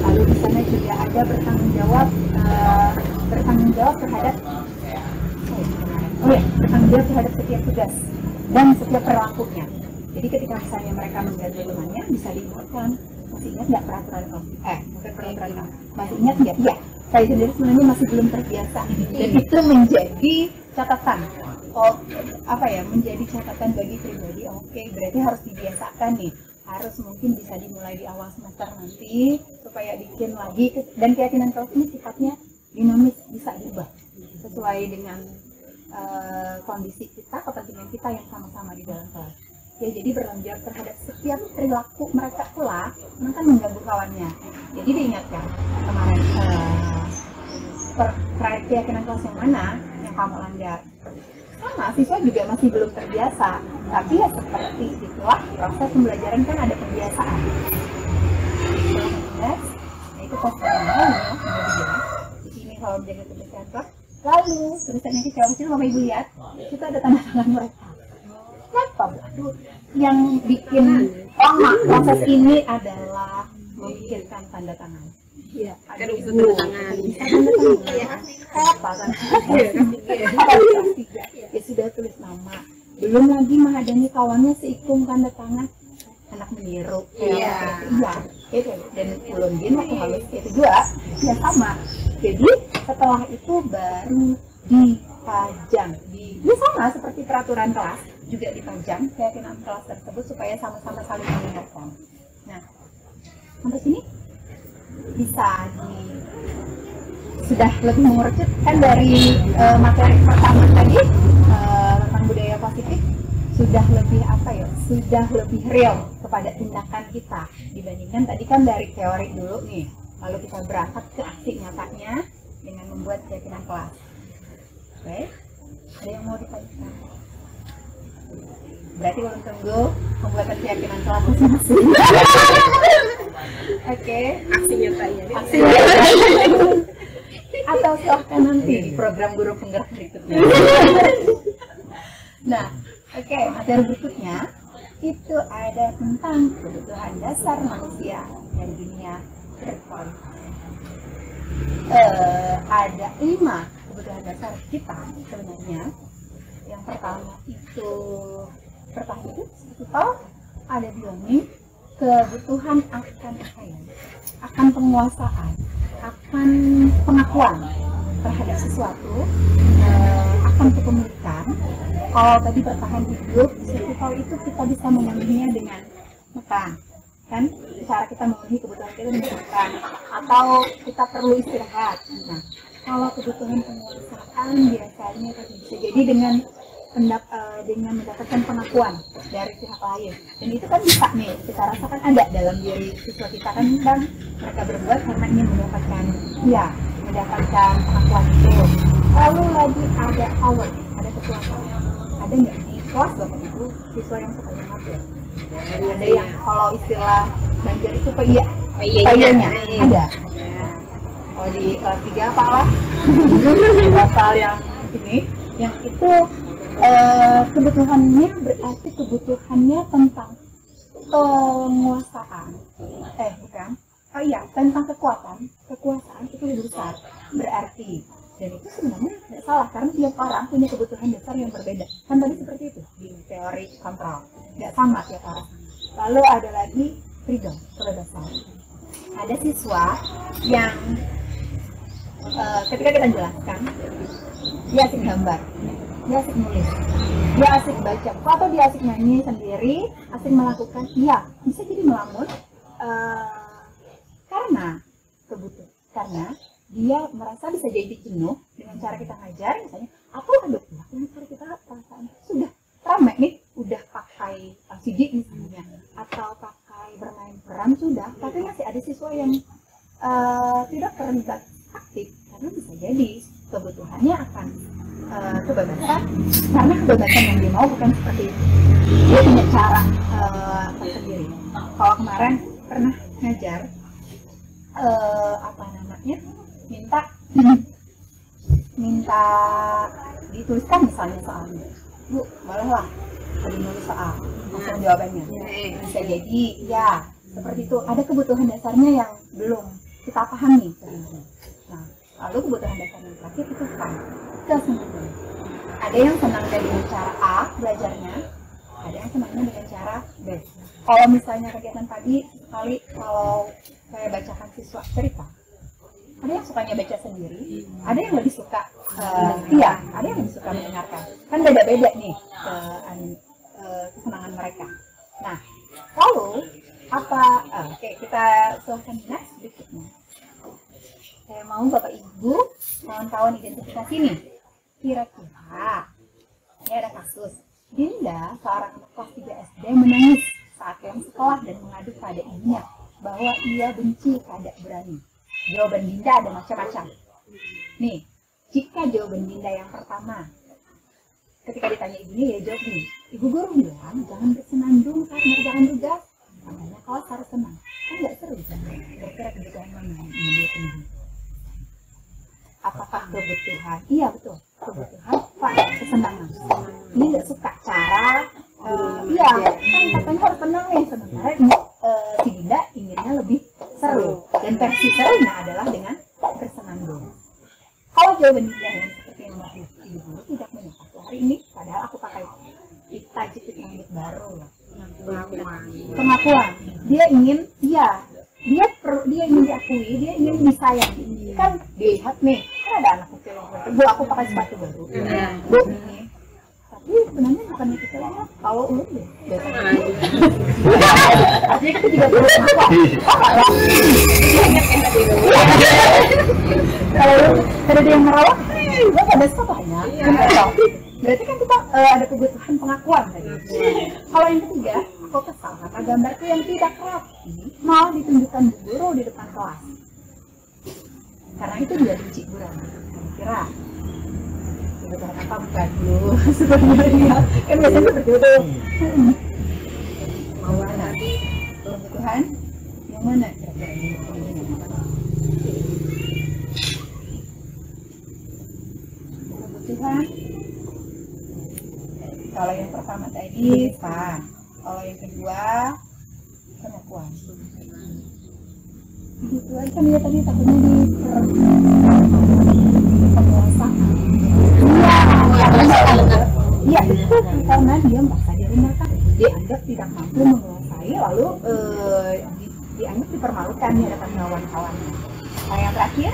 Lalu di sana juga ada bertanggung jawab terhadap bertanggung jawab terhadap setiap tugas dan setiap perilakunya. Jadi ketika misalnya mereka mengganti temannya, bisa diingatkan, masih ingat nggak peraturan masih ingat nggak? Iya, saya sendiri sebenarnya masih belum terbiasa, dan itu menjadi catatan. Menjadi catatan bagi pribadi. Oke, berarti harus dibiasakan nih, harus mungkin bisa dimulai di awal semester nanti supaya bikin lagi. Dan keyakinan kelas ini sifatnya dinamis, bisa diubah sesuai dengan kondisi kita, kepentingan kita yang sama-sama di dalam kelas. Ya, jadi bertanggung jawab terhadap setiap perilaku mereka pula, mereka mengganggu kawannya. Jadi diingatkan kemarin keyakinan kelas yang mana yang kamu langgar. Sama, siswa juga masih belum terbiasa, tapi ya seperti itulah proses pembelajaran, kan ada pembiasaan. Nah, itu posternya di sini kalau menjaga kebersihan kelas. Lalu tulisannya kecil-kecil, Bapak Ibu lihat, kita ada tanda tangan mereka. Kenapa? Yang bikin lama proses ini adalah memikirkan tanda tangan. Iya, Kan bisa tanda tangan. Bisa tanda tangan. Apa kan? Apa kelas 3? Ya sudah tulis nama. Belum lagi menghadani kawannya seikung tanda tangan. Anak meniru. Iya. Iya. Itu dan ulun din waktu halus itu juga ya sama. Jadi setelah itu baru dipajang ya sama seperti peraturan kelas juga dipajang keyakinan kelas tersebut supaya sama-sama saling mengingatkan. Nah, sampai sini bisa sudah lebih mengerucut kan dari materi pertama tadi tentang budaya positif sudah lebih sudah lebih real kepada tindakan kita dibandingkan tadi kan dari teori dulu nih, lalu kita berangkat ke aksi nyatanya dengan membuat keyakinan kelas. Oke, ada yang mau ditanyakan? Berarti kalau tunggu pembuatan keyakinan kelas masing-masing. Oke, Aksi nyatanya. aksi nyatanya. Atau silahkan nanti di program guru penggerak berikutnya. Nah, oke, materi berikutnya itu ada tentang kebutuhan dasar manusia dan dunia berkualitas. Ada 5 kebutuhan dasar kita sebenarnya. Yang pertama itu seperti tahu ada biologi, kebutuhan akan akan penguasaan, akan pengakuan terhadap sesuatu, akan kepemilikan. Kalau tadi bertahan hidup, setiap itu kita bisa memenuhinya dengan makan, kan? Cara kita memenuhi kebutuhan kita dengan makan, atau kita perlu istirahat. Nah, kalau kebutuhan penguasaan biasanya itu bisa jadi dengan mendapatkan pengakuan dari pihak lain, dan itu kan bisa nih kita rasakan ada dalam diri siswa kita kan, dan mereka berbuat karena ingin mendapatkan pengakuan itu. Lalu lagi ada power, ada kekuasaan. Ada nggak di kelas bapak ibu siswa yang suka mengatur? Ada yang kalau istilah Banjar itu payanya ada. Kalau di kelas 3 apa lah? Pasal yang ini, yang itu kebutuhannya berarti kebutuhannya tentang penguasaan. Tentang kekuasaan itu lebih besar berarti. Dan itu sebenarnya tidak salah karena tiap orang punya kebutuhan dasar yang berbeda. Kan tadi seperti itu di teori kontrol. Tidak sama tiap orang. Lalu ada lagi freedom, kebebasan. Ada siswa yang ketika kita jelaskan, dia asik gambar, dia asik nulis, dia asik baca, atau dia asik nyanyi sendiri, asik melakukan, bisa jadi melamun karena dia merasa bisa jadi jenuh dengan cara kita ngajar, misalnya, atau ada pula dengan cara kita perasaan sudah ramai nih, udah pakai CD misalnya, atau pakai bermain peran sudah, tapi masih ada siswa yang tidak terlibat aktif, karena bisa jadi kebutuhannya akan kebebasan, karena kebebasan yang dia mau bukan seperti itu. Dia punya cara tersendiri. Kalau kemarin pernah ngajar minta dituliskan misalnya soalnya, Bu, bolehlah tadi nulis soal langsung jawabannya. Bisa jadi seperti itu, ada kebutuhan dasarnya yang belum kita pahami. Nah, lalu kebutuhan dasar yang terakhir itu kesenangan. Ada yang senang dengan cara A belajarnya, ada yang senangnya dengan cara B. Kalau misalnya kegiatan pagi kalau saya bacakan siswa cerita, ada yang sukanya baca sendiri, ada yang lebih suka ada yang lebih suka mendengarkan. Kan beda-beda nih kesenangan mereka. Nah, lalu kita silahkan next berikutnya. Saya mau Bapak Ibu kawan-kawan identifikasi nih. Kira-kira ini ada kasus Dinda, seorang anak kelas 3 SD, menangis saat pulang sekolah dan mengadu pada ibunya bahwa ia benci keadaan berani. Jawaban Dinda ada macam-macam. Nih, jika jawaban Dinda yang pertama, ketika ditanya ibunya, ya jawab nih, Ibu guru bilang jangan bersenandung saat mengerjakan tugas, makanya kelas harus tenang. Kan nggak seru kan? Kira-kira kebutuhan mana yang ingin dia penuhi? Apakah kebutuhan? Iya betul, kebutuhan kesenangan. Ini nggak suka cara, kan katanya harus tenang nih, sementara si Dinda inginnya lebih seru. Dan versi serunya adalah dengan bersenandung. Kalau jawaban yang seperti yang Mbak Ibu guru tidak menyangka hari ini, padahal aku pakai tajik rambut baru lah. Pengakuan. Dia ingin, dia ingin diakui, dia ingin disayangi. Kan dilihat nih, kan ada anak kecil yang baru. Bu, aku pakai sepatu baru. Bu, ini. Tapi sebenarnya bukan itu saja. Kalau ulun deh. Jadi kita juga perlu pengakuan. Kalau ada yang merawat, nggak ada sebabnya. Berarti kan kita ada kebutuhan pengakuan tadi. Kalau yang ketiga, aku kesal karena gambarku yang tidak rapi malah ditunjukkan bu guru di depan kelas. Karena itu dia benci buram. Kira kebutuhan apa bukan dulu sebenarnya kan biasanya seperti itu. Mau mana? Kebutuhan yang mana kira-kira? Kebutuhan. Kalau yang pertama tadi, kalau yang kedua, pengakuan. Kebutuhan kan dia tadi takutnya di penguasaan. Iya, itu karena dia merasa direndahkan, dianggap tidak mampu menguasai, lalu dianggap dipermalukan di hadapan kawan-kawannya. Nah, yang terakhir,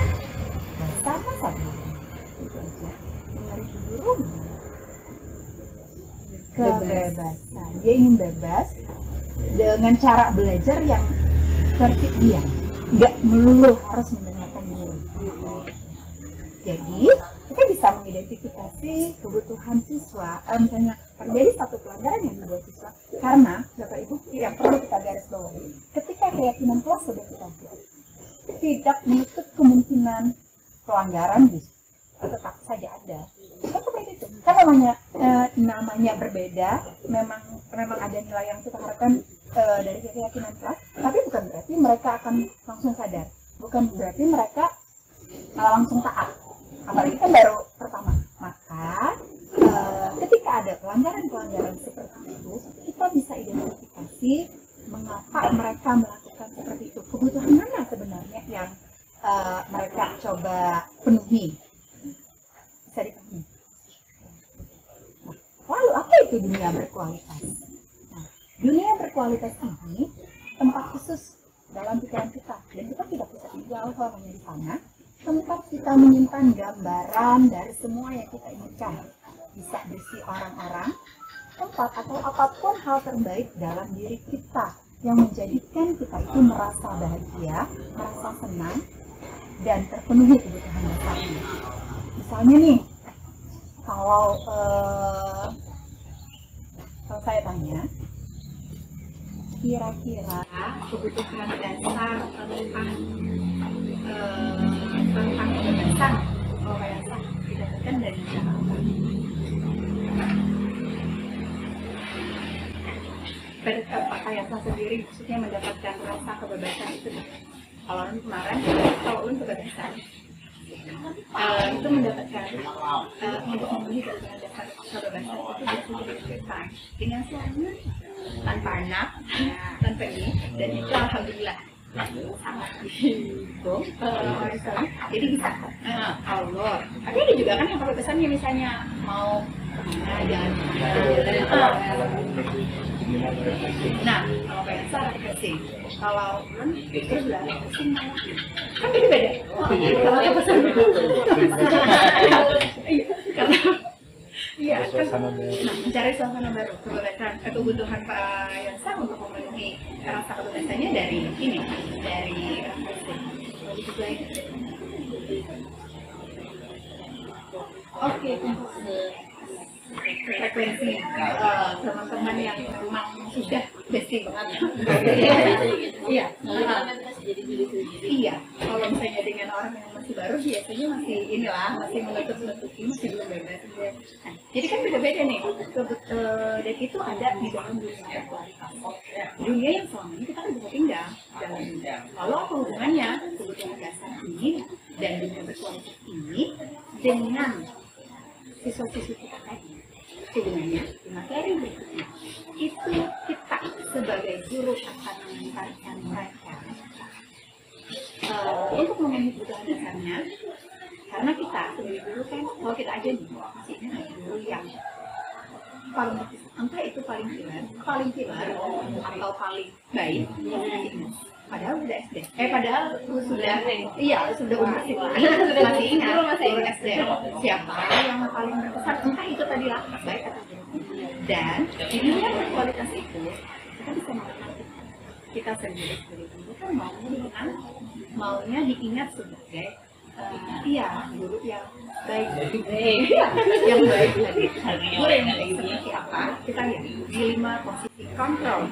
sama saja. Itu aja. Mengari guru. Kebebasan. Dia ingin bebas dengan cara belajar yang versi dia, nggak melulu harus mendengarkan guru. Jadi kita bisa mengidentifikasi kebutuhan siswa. Misalnya terjadi satu pelanggaran yang dibuat siswa, karena Bapak Ibu yang perlu kita garis bawahi, ketika keyakinan kelas sudah kita buat, tidak menutup kemungkinan pelanggaran tetap saja ada. Kan seperti itu. Kan namanya berbeda, memang ada nilai yang kita harapkan dari keyakinan kelas, tapi bukan berarti mereka akan langsung sadar, bukan berarti mereka langsung taat, apalagi kan baru pertama. Maka ketika ada pelanggaran seperti itu, kita bisa identifikasi mengapa mereka melakukan seperti itu, kebutuhan mana sebenarnya yang mereka coba penuhi, bisa dipenuhi. Lalu apa itu dunia berkualitas? Nah, dunia berkualitas ini tempat khusus dalam pikiran kita, dan kita tidak bisa tinggal selamanya di sana. Tempat kita menyimpan gambaran dari semua yang kita inginkan, bisa berisi orang-orang, tempat atau apapun hal terbaik dalam diri kita yang menjadikan kita itu merasa bahagia, merasa senang, dan terpenuhi kebutuhan dasarnya. Misalnya nih, kalau saya tanya, kira-kira kebutuhan dasar tentang kebebasan kalau saya didapatkan dari cara apa? Pak Kayasa sendiri maksudnya mendapatkan rasa kebebasan itu. Kalau kemarin, kalau kebebasan itu mendapatkan untuk memenuhi kebutuhan dasar kebebasan itu biasanya dengan suami tanpa anak, tanpa ini, dan itu alhamdulillah sangat didukung. Jadi bisa Allah. Tapi ada juga kan yang kebebasannya misalnya mau jalan. Nah, kalau kayak Sarah dikasih, kalau belum terus bilang kasih kan beda-beda. Kalau kebebasan iya, kan mencari suasana baru, kebutuhan Pak Yansa untuk memenuhi rasa kebebasannya dari ini, dari Oke, frekuensi teman-teman yang memang sudah bestie banget. Iya. Iya. Kalau misalnya dengan orang yang masih baru, biasanya masih masih menutup-nutupi, masih belum bebas. Nah, jadi kan beda-beda nih. Dan itu ada di dalam dunia berkualitas. Dunia yang selama ini kita kan bisa tinggal dalam dunia. Lalu apa hubungannya kebutuhan dasar ini dan dunia berkualitas ini dengan siswa-siswi kita tadi? Hubungannya di materi berikutnya itu kita sebagai guru akan mengantarkan mereka untuk memenuhi kebutuhan dasarnya, karena kita sebagai guru kan, kalau kita aja nih masih ingat guru yang paling entah itu paling pilar atau paling baik, padahal udah SD, padahal sudah umur itu masih ingat guru SD siapa yang paling berkesan, entah itu tadi lah baik atau buruk. Dan di dunia berkualitas itu kita bisa mengenal kita sendiri sebagai guru kan maunya diingat sebagai guru yang baik, yang baik tadi. Guru yang baik seperti apa? Kita lihat di 5 posisi kontrol.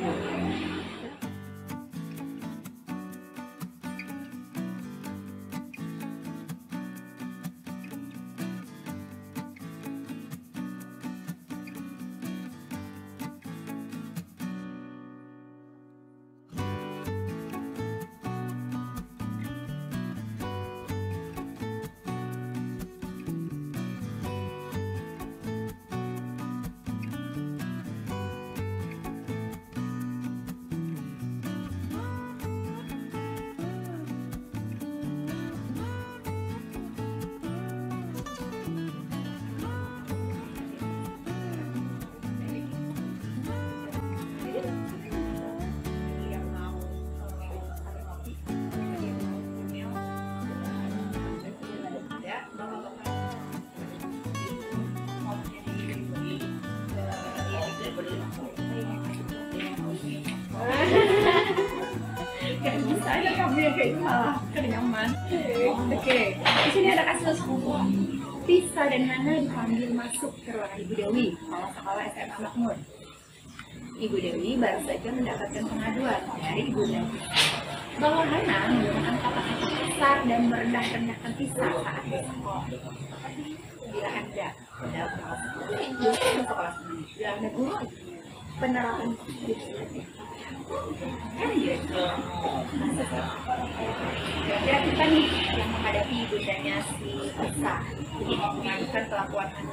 Saya kamu yang kayak itu malah nyaman. Oke, di sini ada kasus Tisa dan Hana dipanggil masuk ke ruangan Ibu Dewi, kepala sekolah SMA Makmur. Ibu Dewi baru saja mendapatkan pengaduan dari Ibu Dewi bahwa Hana menggunakan kata-kata kasar dan merendahkan Tisa saat di sekolah. Bila Anda dalam sekolah bila Anda guru penerapan kan gitu. Kira-kira kita nih yang menghadapi ibundanya si Tisa jadi mengadukan kelakuan anak.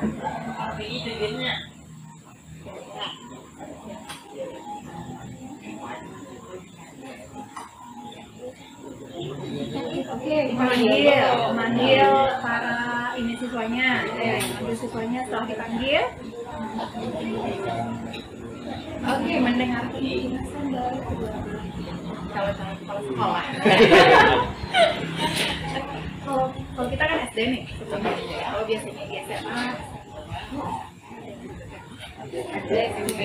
Oke, memanggil para ini siswanya, manggil siswanya setelah dipanggil. Oke, mendengarkan penjelasan dari kedua calon-calon kepala sekolah. Kalau kita kan SD nih, kalau biasanya di SMA, ada SMP.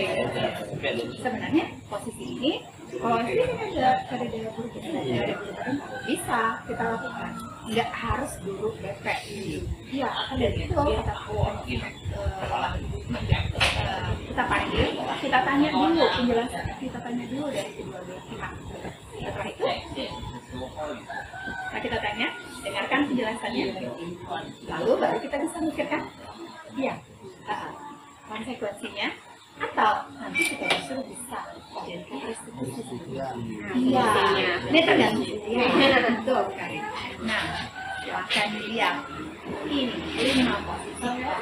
Sebenarnya posisi ini, kalau SD kan ada daya guru kita, ada guru bisa kita lakukan. Nggak harus guru BP. Iya, akan dari itu kita panggil, kita tanya dulu penjelasan, kita tanya dulu dari kedua belah pihak. Setelah itu, kita tanya, dengarkan penjelasannya, lalu baru kita bisa mikirkan, konsekuensinya, atau nanti kita disuruh bisa jadikan restitusi. Ini tergantung. Betul sekali. Nah, silahkan dilihat. Ini 5 posisi kontrol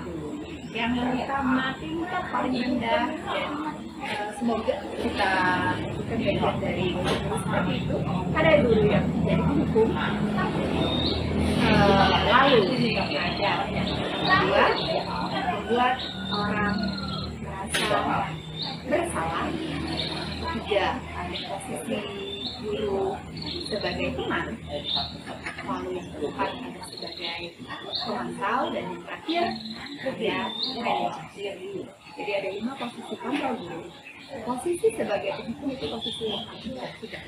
guru. Yang pertama tingkat paling rendah dan semoga kita bukan bagian dari guru seperti itu. Ada guru yang jadi hukum, lalu ada kedua membuat orang merasa bersalah. Ketiga ada posisi guru sebagai teman, lalu yang keempat ada sebagai pemantau, dan yang terakhir ada manajer. Jadi ada 5 posisi kontrol guru. Posisi sebagai pemimpin itu posisi yang sudah.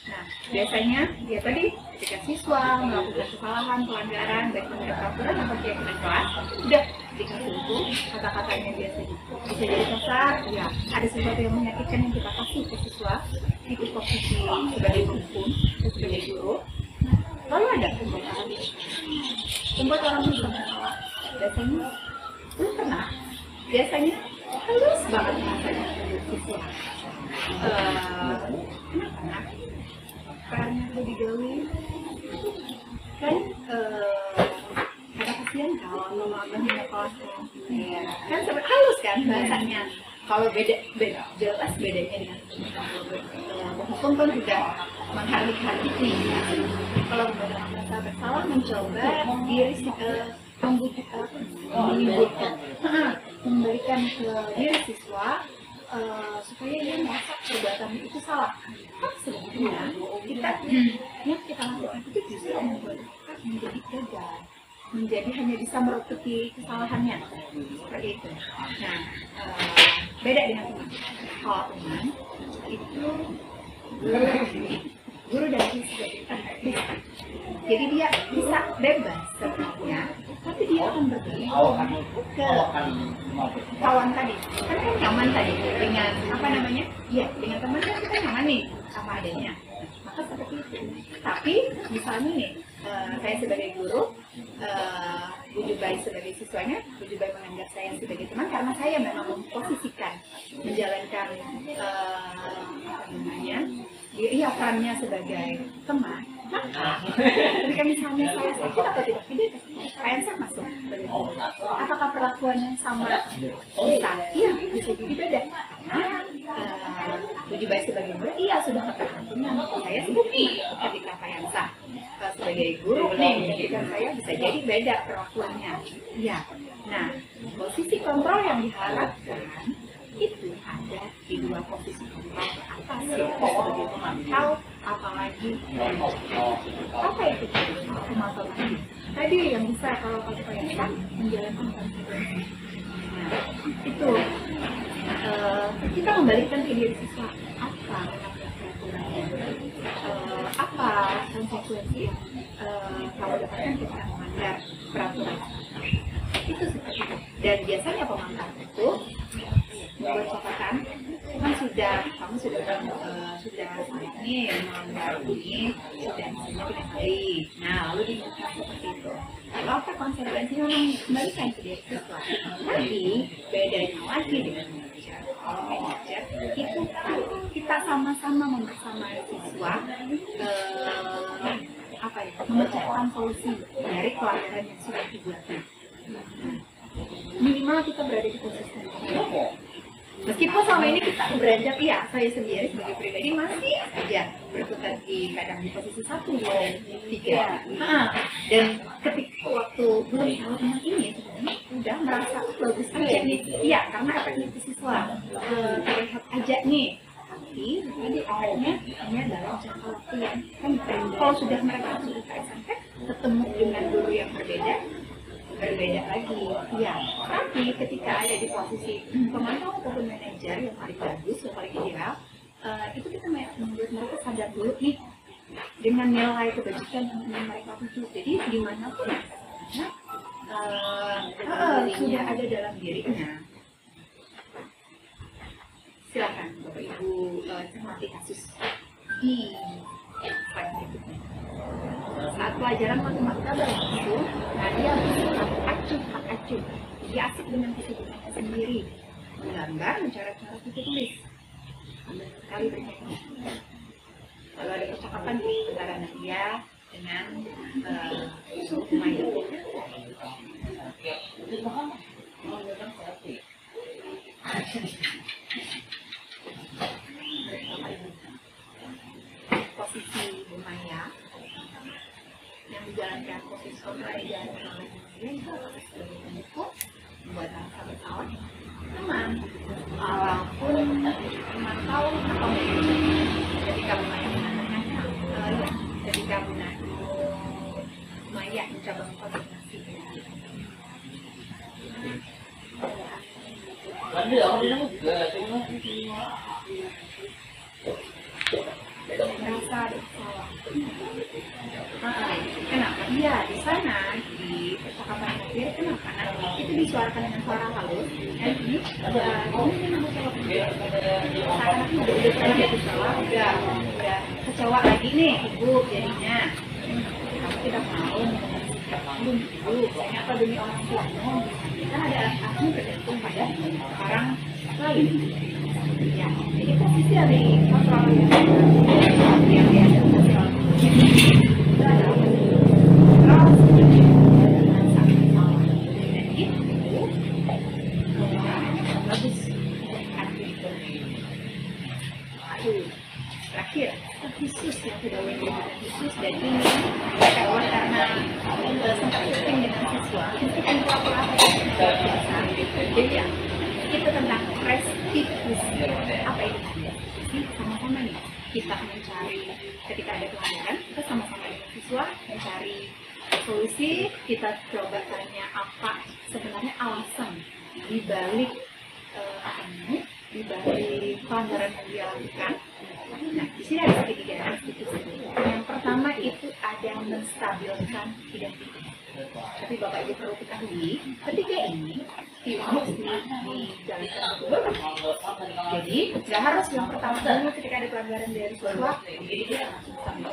Nah, biasanya ya tadi ketika siswa melakukan kesalahan, pelanggaran baik terhadap peraturan atau keyakinan kelas, sudah dikasih hukum, kata-katanya biasa bisa jadi kasar, ya ada sesuatu yang menyakitkan yang kita kasih ke siswa, itu posisi sebagai pemimpin, sebagai guru. Lalu ada membuat orang bisa bersalah. Biasanya belum pernah. Biasanya halus banget rasanya siswa. Kenapa? Karena lebih Dewi kan ada kasihan kalau ngomongin kelas kan seperti halus kan bahasanya. Kalau beda jelas bedanya dengan hukum kan sudah menghardik-hardik nih. Kalau benar merasa bersalah, mencoba diri memberikan ke diri siswa supaya dia merasa perbuatan itu salah. Tapi sebenarnya yang kita lakukan itu justru membuat kita menjadi gagal, menjadi hanya bisa menutupi kesalahannya seperti itu. Nah, beda dengan teman. Kalau teman itu guru dan siswa bisa. Jadi dia bisa bebas sebenarnya, tapi dia akan berbagi ke kawan tadi. Kan nyaman tadi dengan apa namanya? Iya, dengan teman kan kita nyaman nih sama adanya. Maka seperti itu. Tapi misalnya nih, saya sebagai guru, Bu Jubai sebagai siswanya, Bu Jubai menganggap saya sebagai teman karena saya memang memposisikan menjalankan apa namanya? Dia perannya sebagai teman. Ketika misalnya saya sakit atau tidak, saya masuk. Apakah perlakuannya sama? Bisa, iya, bisa jadi beda. Lebih baik sebagai guru, iya sudah ketergantungan. Saya seperti ketika Pak Yansa sebagai guru nih, ketika saya bisa jadi beda perlakuannya. Iya. Nah, posisi kontrol yang diharapkan itu ada di dua posisi kontrol atas, sebagai pemantau, apalagi apa itu pemantau tadi yang bisa kalau Pak Yansa menjalankan konsekuensi. Nah, itu kita membalikkan ke diri siswa apa apa konsekuensi yang kamu dapatkan ketika melanggar peraturan itu seperti itu. Dan biasanya pemantau itu membuat catatan, kan kamu sudah ini melanggar ini sudah misalnya 3 kali. Nah, lalu diminta seperti itu. Lalu apa konsekuensinya? Memang kembalikan ke diri siswa. Tapi bedanya lagi dengan manajer itu kita sama-sama membersamai siswa memecahkan solusi dari pelanggaran yang sudah dibuatnya. Minimal kita berada di posisi meskipun selama ini kita beranjak, ya saya sendiri sebagai pribadi masih saja berkutat kadang di posisi 1, 2, dan 3. Dan ketika waktu belum tahu tentang ini sebenarnya udah merasa bagus aja nih, iya karena efektif siswa terlihat aja nih. Tapi tadi akhirnya hanya dalam jangka waktu yang pendek. Kalau sudah mereka sudah ke SMP ketemu dengan guru yang berbeda lagi, ya. Tapi ketika ada di posisi pemantau ataupun manajer yang paling bagus, yang paling ideal, itu kita membuat mereka sadar dulu nih dengan nilai kebajikan yang ingin mereka tuju. Jadi dimanapun sudah ada dalam dirinya. Silakan Bapak Ibu cermati kasus di slide berikutnya. Saat pelajaran matematika berlangsung, Nadia bersikap acuh. Dia asik dengan kesibukannya sendiri, menggambar, mencoret-coret buku tulis, sambil sekali bernyanyi. Lalu ada percakapan antara Nadia dengan Maya. Posisi Bu Maya yang menjalankan posisi kontrol dan oleh itu sebagai pendukung membuat rasa bersalah teman walaupun memantau atau ketika Bu Maya mengatakan ketika Bu Maya mencoba mengkoordinasi merasa bersalah. Kenapa? Iya, di sana di percakapan terakhir kenapa? Nah, itu disuarakan dengan suara halus dan ini seakan-akan udah pernah bersalah, udah kecewa lagi nih ibu jadinya. Kamu tidak mau belum ibu, saya apa demi orang tuamu? Kan ada artinya bergantung pada orang lain. Ya, jadi posisi dari kontrol yang diada kontrol itu adalah kontrol dengan sangat salah dan itu bagus terakhir khusus yang tidak karena sempat syuting dengan siswa, itu kan pura-pura biasa. Jadi ya, itu tentang restitusi. Apa itu restitusi? Sama-sama nih, kita mencari ketika ada pelanggaran, kita sama-sama dengan siswa mencari solusi. Kita coba tanya apa sebenarnya alasan dibalik di balik pelanggaran yang dia lakukan. Nah, di sini ada segitiga restitusi. Yang pertama itu ada menstabilkan identitas. Tapi Bapak Ibu perlu ketahui, ketiga ini tidak harus dijalankan betul. Jadi, nggak harus yang pertama dulu ketika ada pelanggaran dari siswa, jadi dia langsung stabil.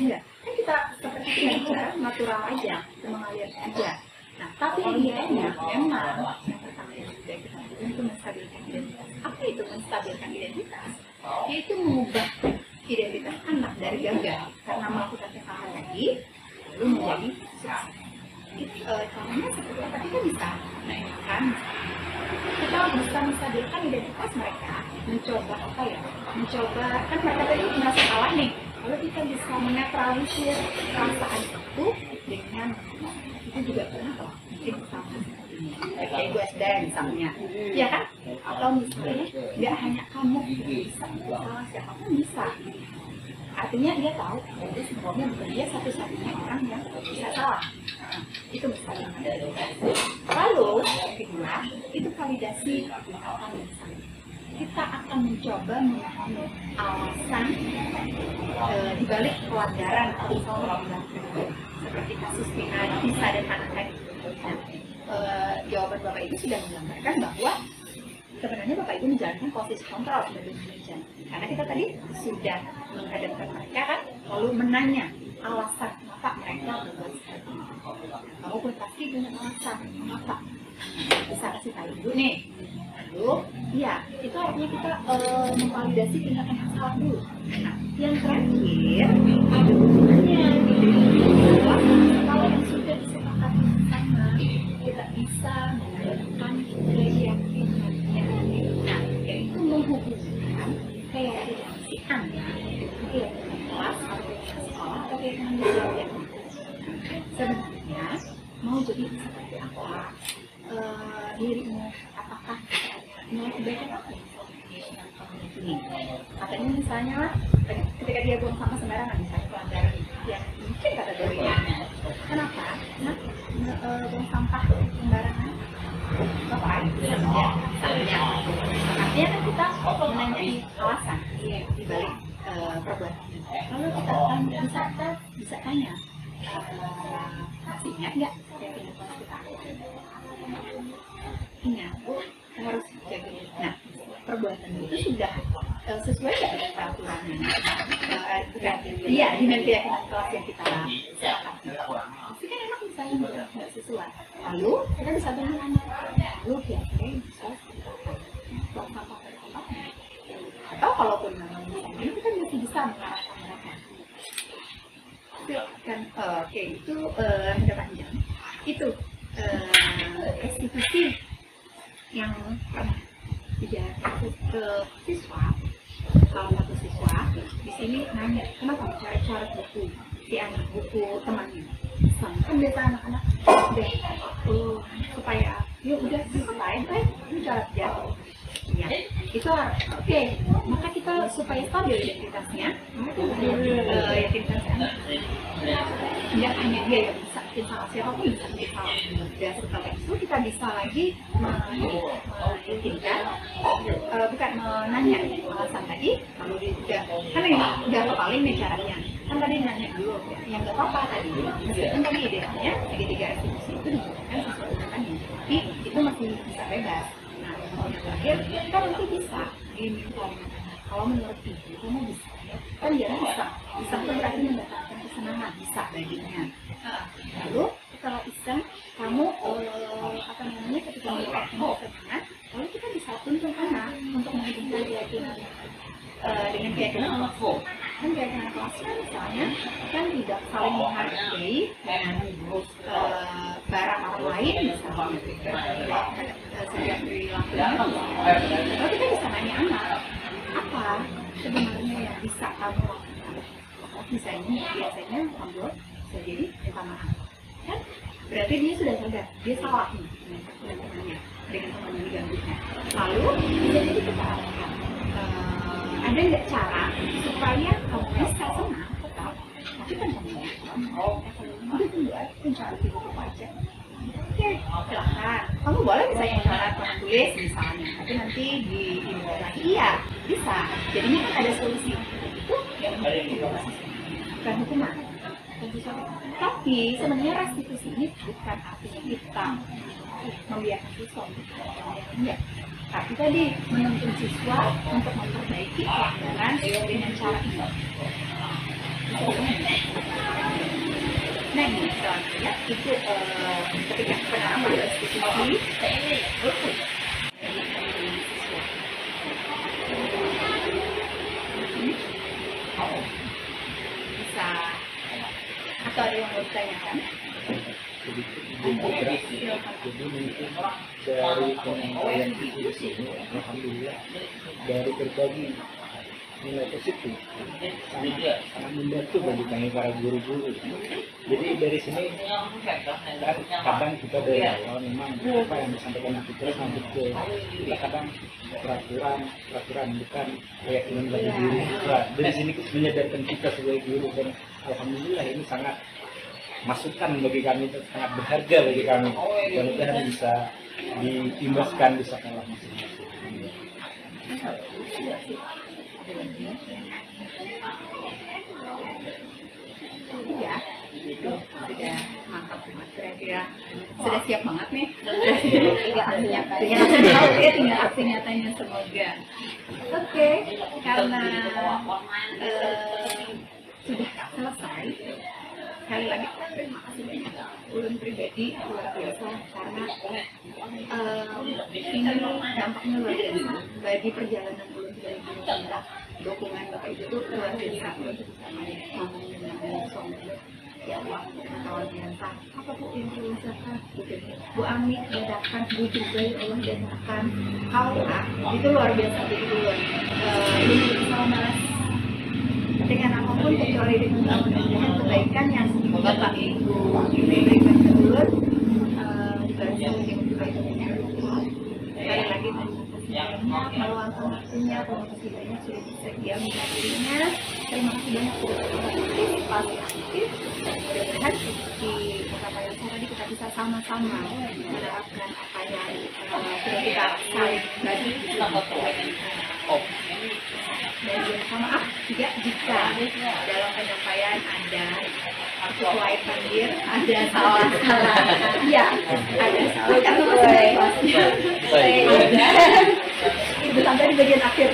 Enggak, kan kita seperti belajar natural aja, mengalir aja. Nah, tapi idealnya memang yang pertama yang sudah kita lakukan itu menstabilkan identitas. Apa itu menstabilkan identitas? Yaitu mengubah identitas anak dari gagal karena melakukan kesalahan lagi, lalu menjadi sukses. Caranya seperti apa? Kita bisa menaikkan, kita bisa menstabilkan identitas mereka, mencoba apa ya? Mencoba, kan mereka tadi merasa kalah nih. Lalu kita bisa menetralisir perasaan itu dengan itu juga pernah kok mungkin sama kayak gue SD misalnya, ya kan? Atau misalnya nggak hanya kamu bisa, salah siapapun bisa. Artinya dia tahu bahwa sebenarnya bukan dia satu-satunya orang yang bisa salah. Itu misalnya. Lalu yang kedua itu validasi apa misalnya. Kita akan mencoba memahami alasan dibalik pelanggaran atau pelanggaran seperti kasus Nisa dan anak tadi. Nah, jawaban Bapak Ibu sudah menggambarkan bahwa sebenarnya Bapak Ibu menjalankan posisi kontrol sebagai manajer. Karena kita tadi sudah menghadapkan mereka kan, lalu menanya alasan kenapa mereka berbuat seperti ini. Kamu pun pasti punya alasan kenapa. Bisa kasih tahu dulu nih. Lalu, ya itu artinya kita memvalidasi tindakan yang salah dulu. Nah, yang terakhir ada hubungannya bahwa kalau yang sudah disepakati bersama kita bisa menggunakan keyakinannya. Nah, yaitu menghubungkan keyakinan si anak, keyakinan kelas atau keyakinan sekolah atau keyakinan belajar. Sebenarnya mau jadi seperti apa dirimu, apakah nilai kebaikan apa yang kamu ini? Katanya misalnya ketika dia buang sampah sembarangan, misalnya pelanggaran yang mungkin kategorinya. Kenapa? Nah, buang sampah sembarangan bapak saja. Artinya kan kita menanyai alasan di balik perbuatan. Lalu kita akan bisa tanya, masih ingat nggak keyakinan kita? Ingat, harus jaga. Nah, perbuatan itu sudah sesuai dengan peraturannya. Iya, dengan keyakinan kelas yang kita sepakati. Tapi kan enak misalnya nggak sesuai. Lalu kita bisa tanya anak, lalu kira-kira bisa buat apa? Atau kalaupun memang misalnya kita masih bisa mengarahkan mereka. Itu kan, oke, itu ada panjang. Itu restitusi yang pernah dijalankan ke siswa. Salah satu siswa di sini nanya, kenapa coret-coret buku si anak, buku temannya? Kan biasa anak-anak deh, supaya yuk udah selesai, coret jatuh. Ya, itu oke. Maka kita supaya stabil identitasnya, maka kita yakinkan anak. Tidak hanya dia yang bisa bikin salah, siapapun bisa bikin salah. Dan setelah itu kita bisa lagi meyakinkan, bukan menanya alasan tadi. Lalu dia kan udah kepalin nih caranya. Kan tadi nanya dulu, yang nggak apa-apa tadi. Meskipun tadi idealnya segitiga restitusi itu digunakan sesuai tindakannya, tapi itu masih bisa bebas. Nah, yang terakhir kan nanti bisa diminta kalau menurut ibu kamu bisa, kan dia bisa kan berarti mendapatkan kesenangan, bisa baginya. Lalu setelah bisa kamu ketika mendapatkan kesenangan, lalu kita bisa tuntun anak untuk menghubungkan keyakinan dengan keyakinan kelas. Kan keyakinan kelas misalnya kan tidak saling menghargai dengan barang orang lain, misalnya sejak perilakunya. Lalu kita bisa nanya anak, apa sebenarnya yang bisa kamu lakukan? Biasanya kamu bisa jadi minta maaf, kan? Berarti dia sudah sadar, dia salah nih dengan temannya, dengan teman yang diganggunya. Lalu bisa jadi kita arahkan, ada nggak cara supaya kamu bisa senang tetap, tapi kan kamu udah tunggu aja, cara itu aja. Oke, silahkan. Kamu boleh misalnya syarat kamu tulis misalnya, tapi nanti di lagi iya bisa. Jadinya kan ada solusi. Itu yang bukan hukuman. Tapi sebenarnya restitusi ini bukan artinya kita membiarkan siswa enggak. Tapi tadi menuntun siswa untuk memperbaiki pelanggaran dengan cara ini. Nah ini selanjutnya itu ketika penerapan restitusi bisa atau ada yang mau ditanyakan? Jadi mungkin dari penyampaian ibu di sini, alhamdulillah dari berbagi nilai positif sangat membantu bagi kami para guru-guru. Jadi dari sini kadang kita dari awal memang apa yang disampaikan nanti terus lanjut ke kita kadang peraturan bukan keyakinan bagi guru. Nah, dari sini menyadarkan kita sebagai guru dan alhamdulillah ini sangat masukan bagi kami, itu sangat berharga bagi kami. Mudah-mudahan bisa diimbaskan di sekolah masing-masing. Ya, itu sudah mantap Mas, kira-kira sudah siap banget nih. Tinggal aksi nyatanya. Tinggal aksi nyatanya semoga. Oke, karena sudah selesai. Sekali lagi terima kasih banyak ulun pribadi luar biasa karena ini dampaknya luar biasa bagi perjalanan ulun dari kita. Dukungan Bapak Ibu itu luar biasa untuk ngomong dengan suami. Ya Allah, kawan biasa. Apa Bu yang perlu usahakan? Bu Ami ledakan, Bu juga ya Allah ledakan. Haula itu luar biasa begitu luar. Ini bisa membalas dengan apapun kecuali dengan kebaikan yang Bapak Ibu berikan ke ulun. Dibalas dengan kebaikannya. Sekali lagi meluangkan waktunya, terima kasih banyak sudah bersedia menghadirinya. Terima kasih banyak sudah berpartisipasi aktif. Mudah-mudahan di beberapa yang tadi kita bisa sama-sama menerapkan apa yang sudah kita saling bagi. Dan juga maaf juga jika dalam penyampaian ada sesuai banjir, ada salah-salah, iya, ada salah karena masih ada itu sampai di bagian akhir.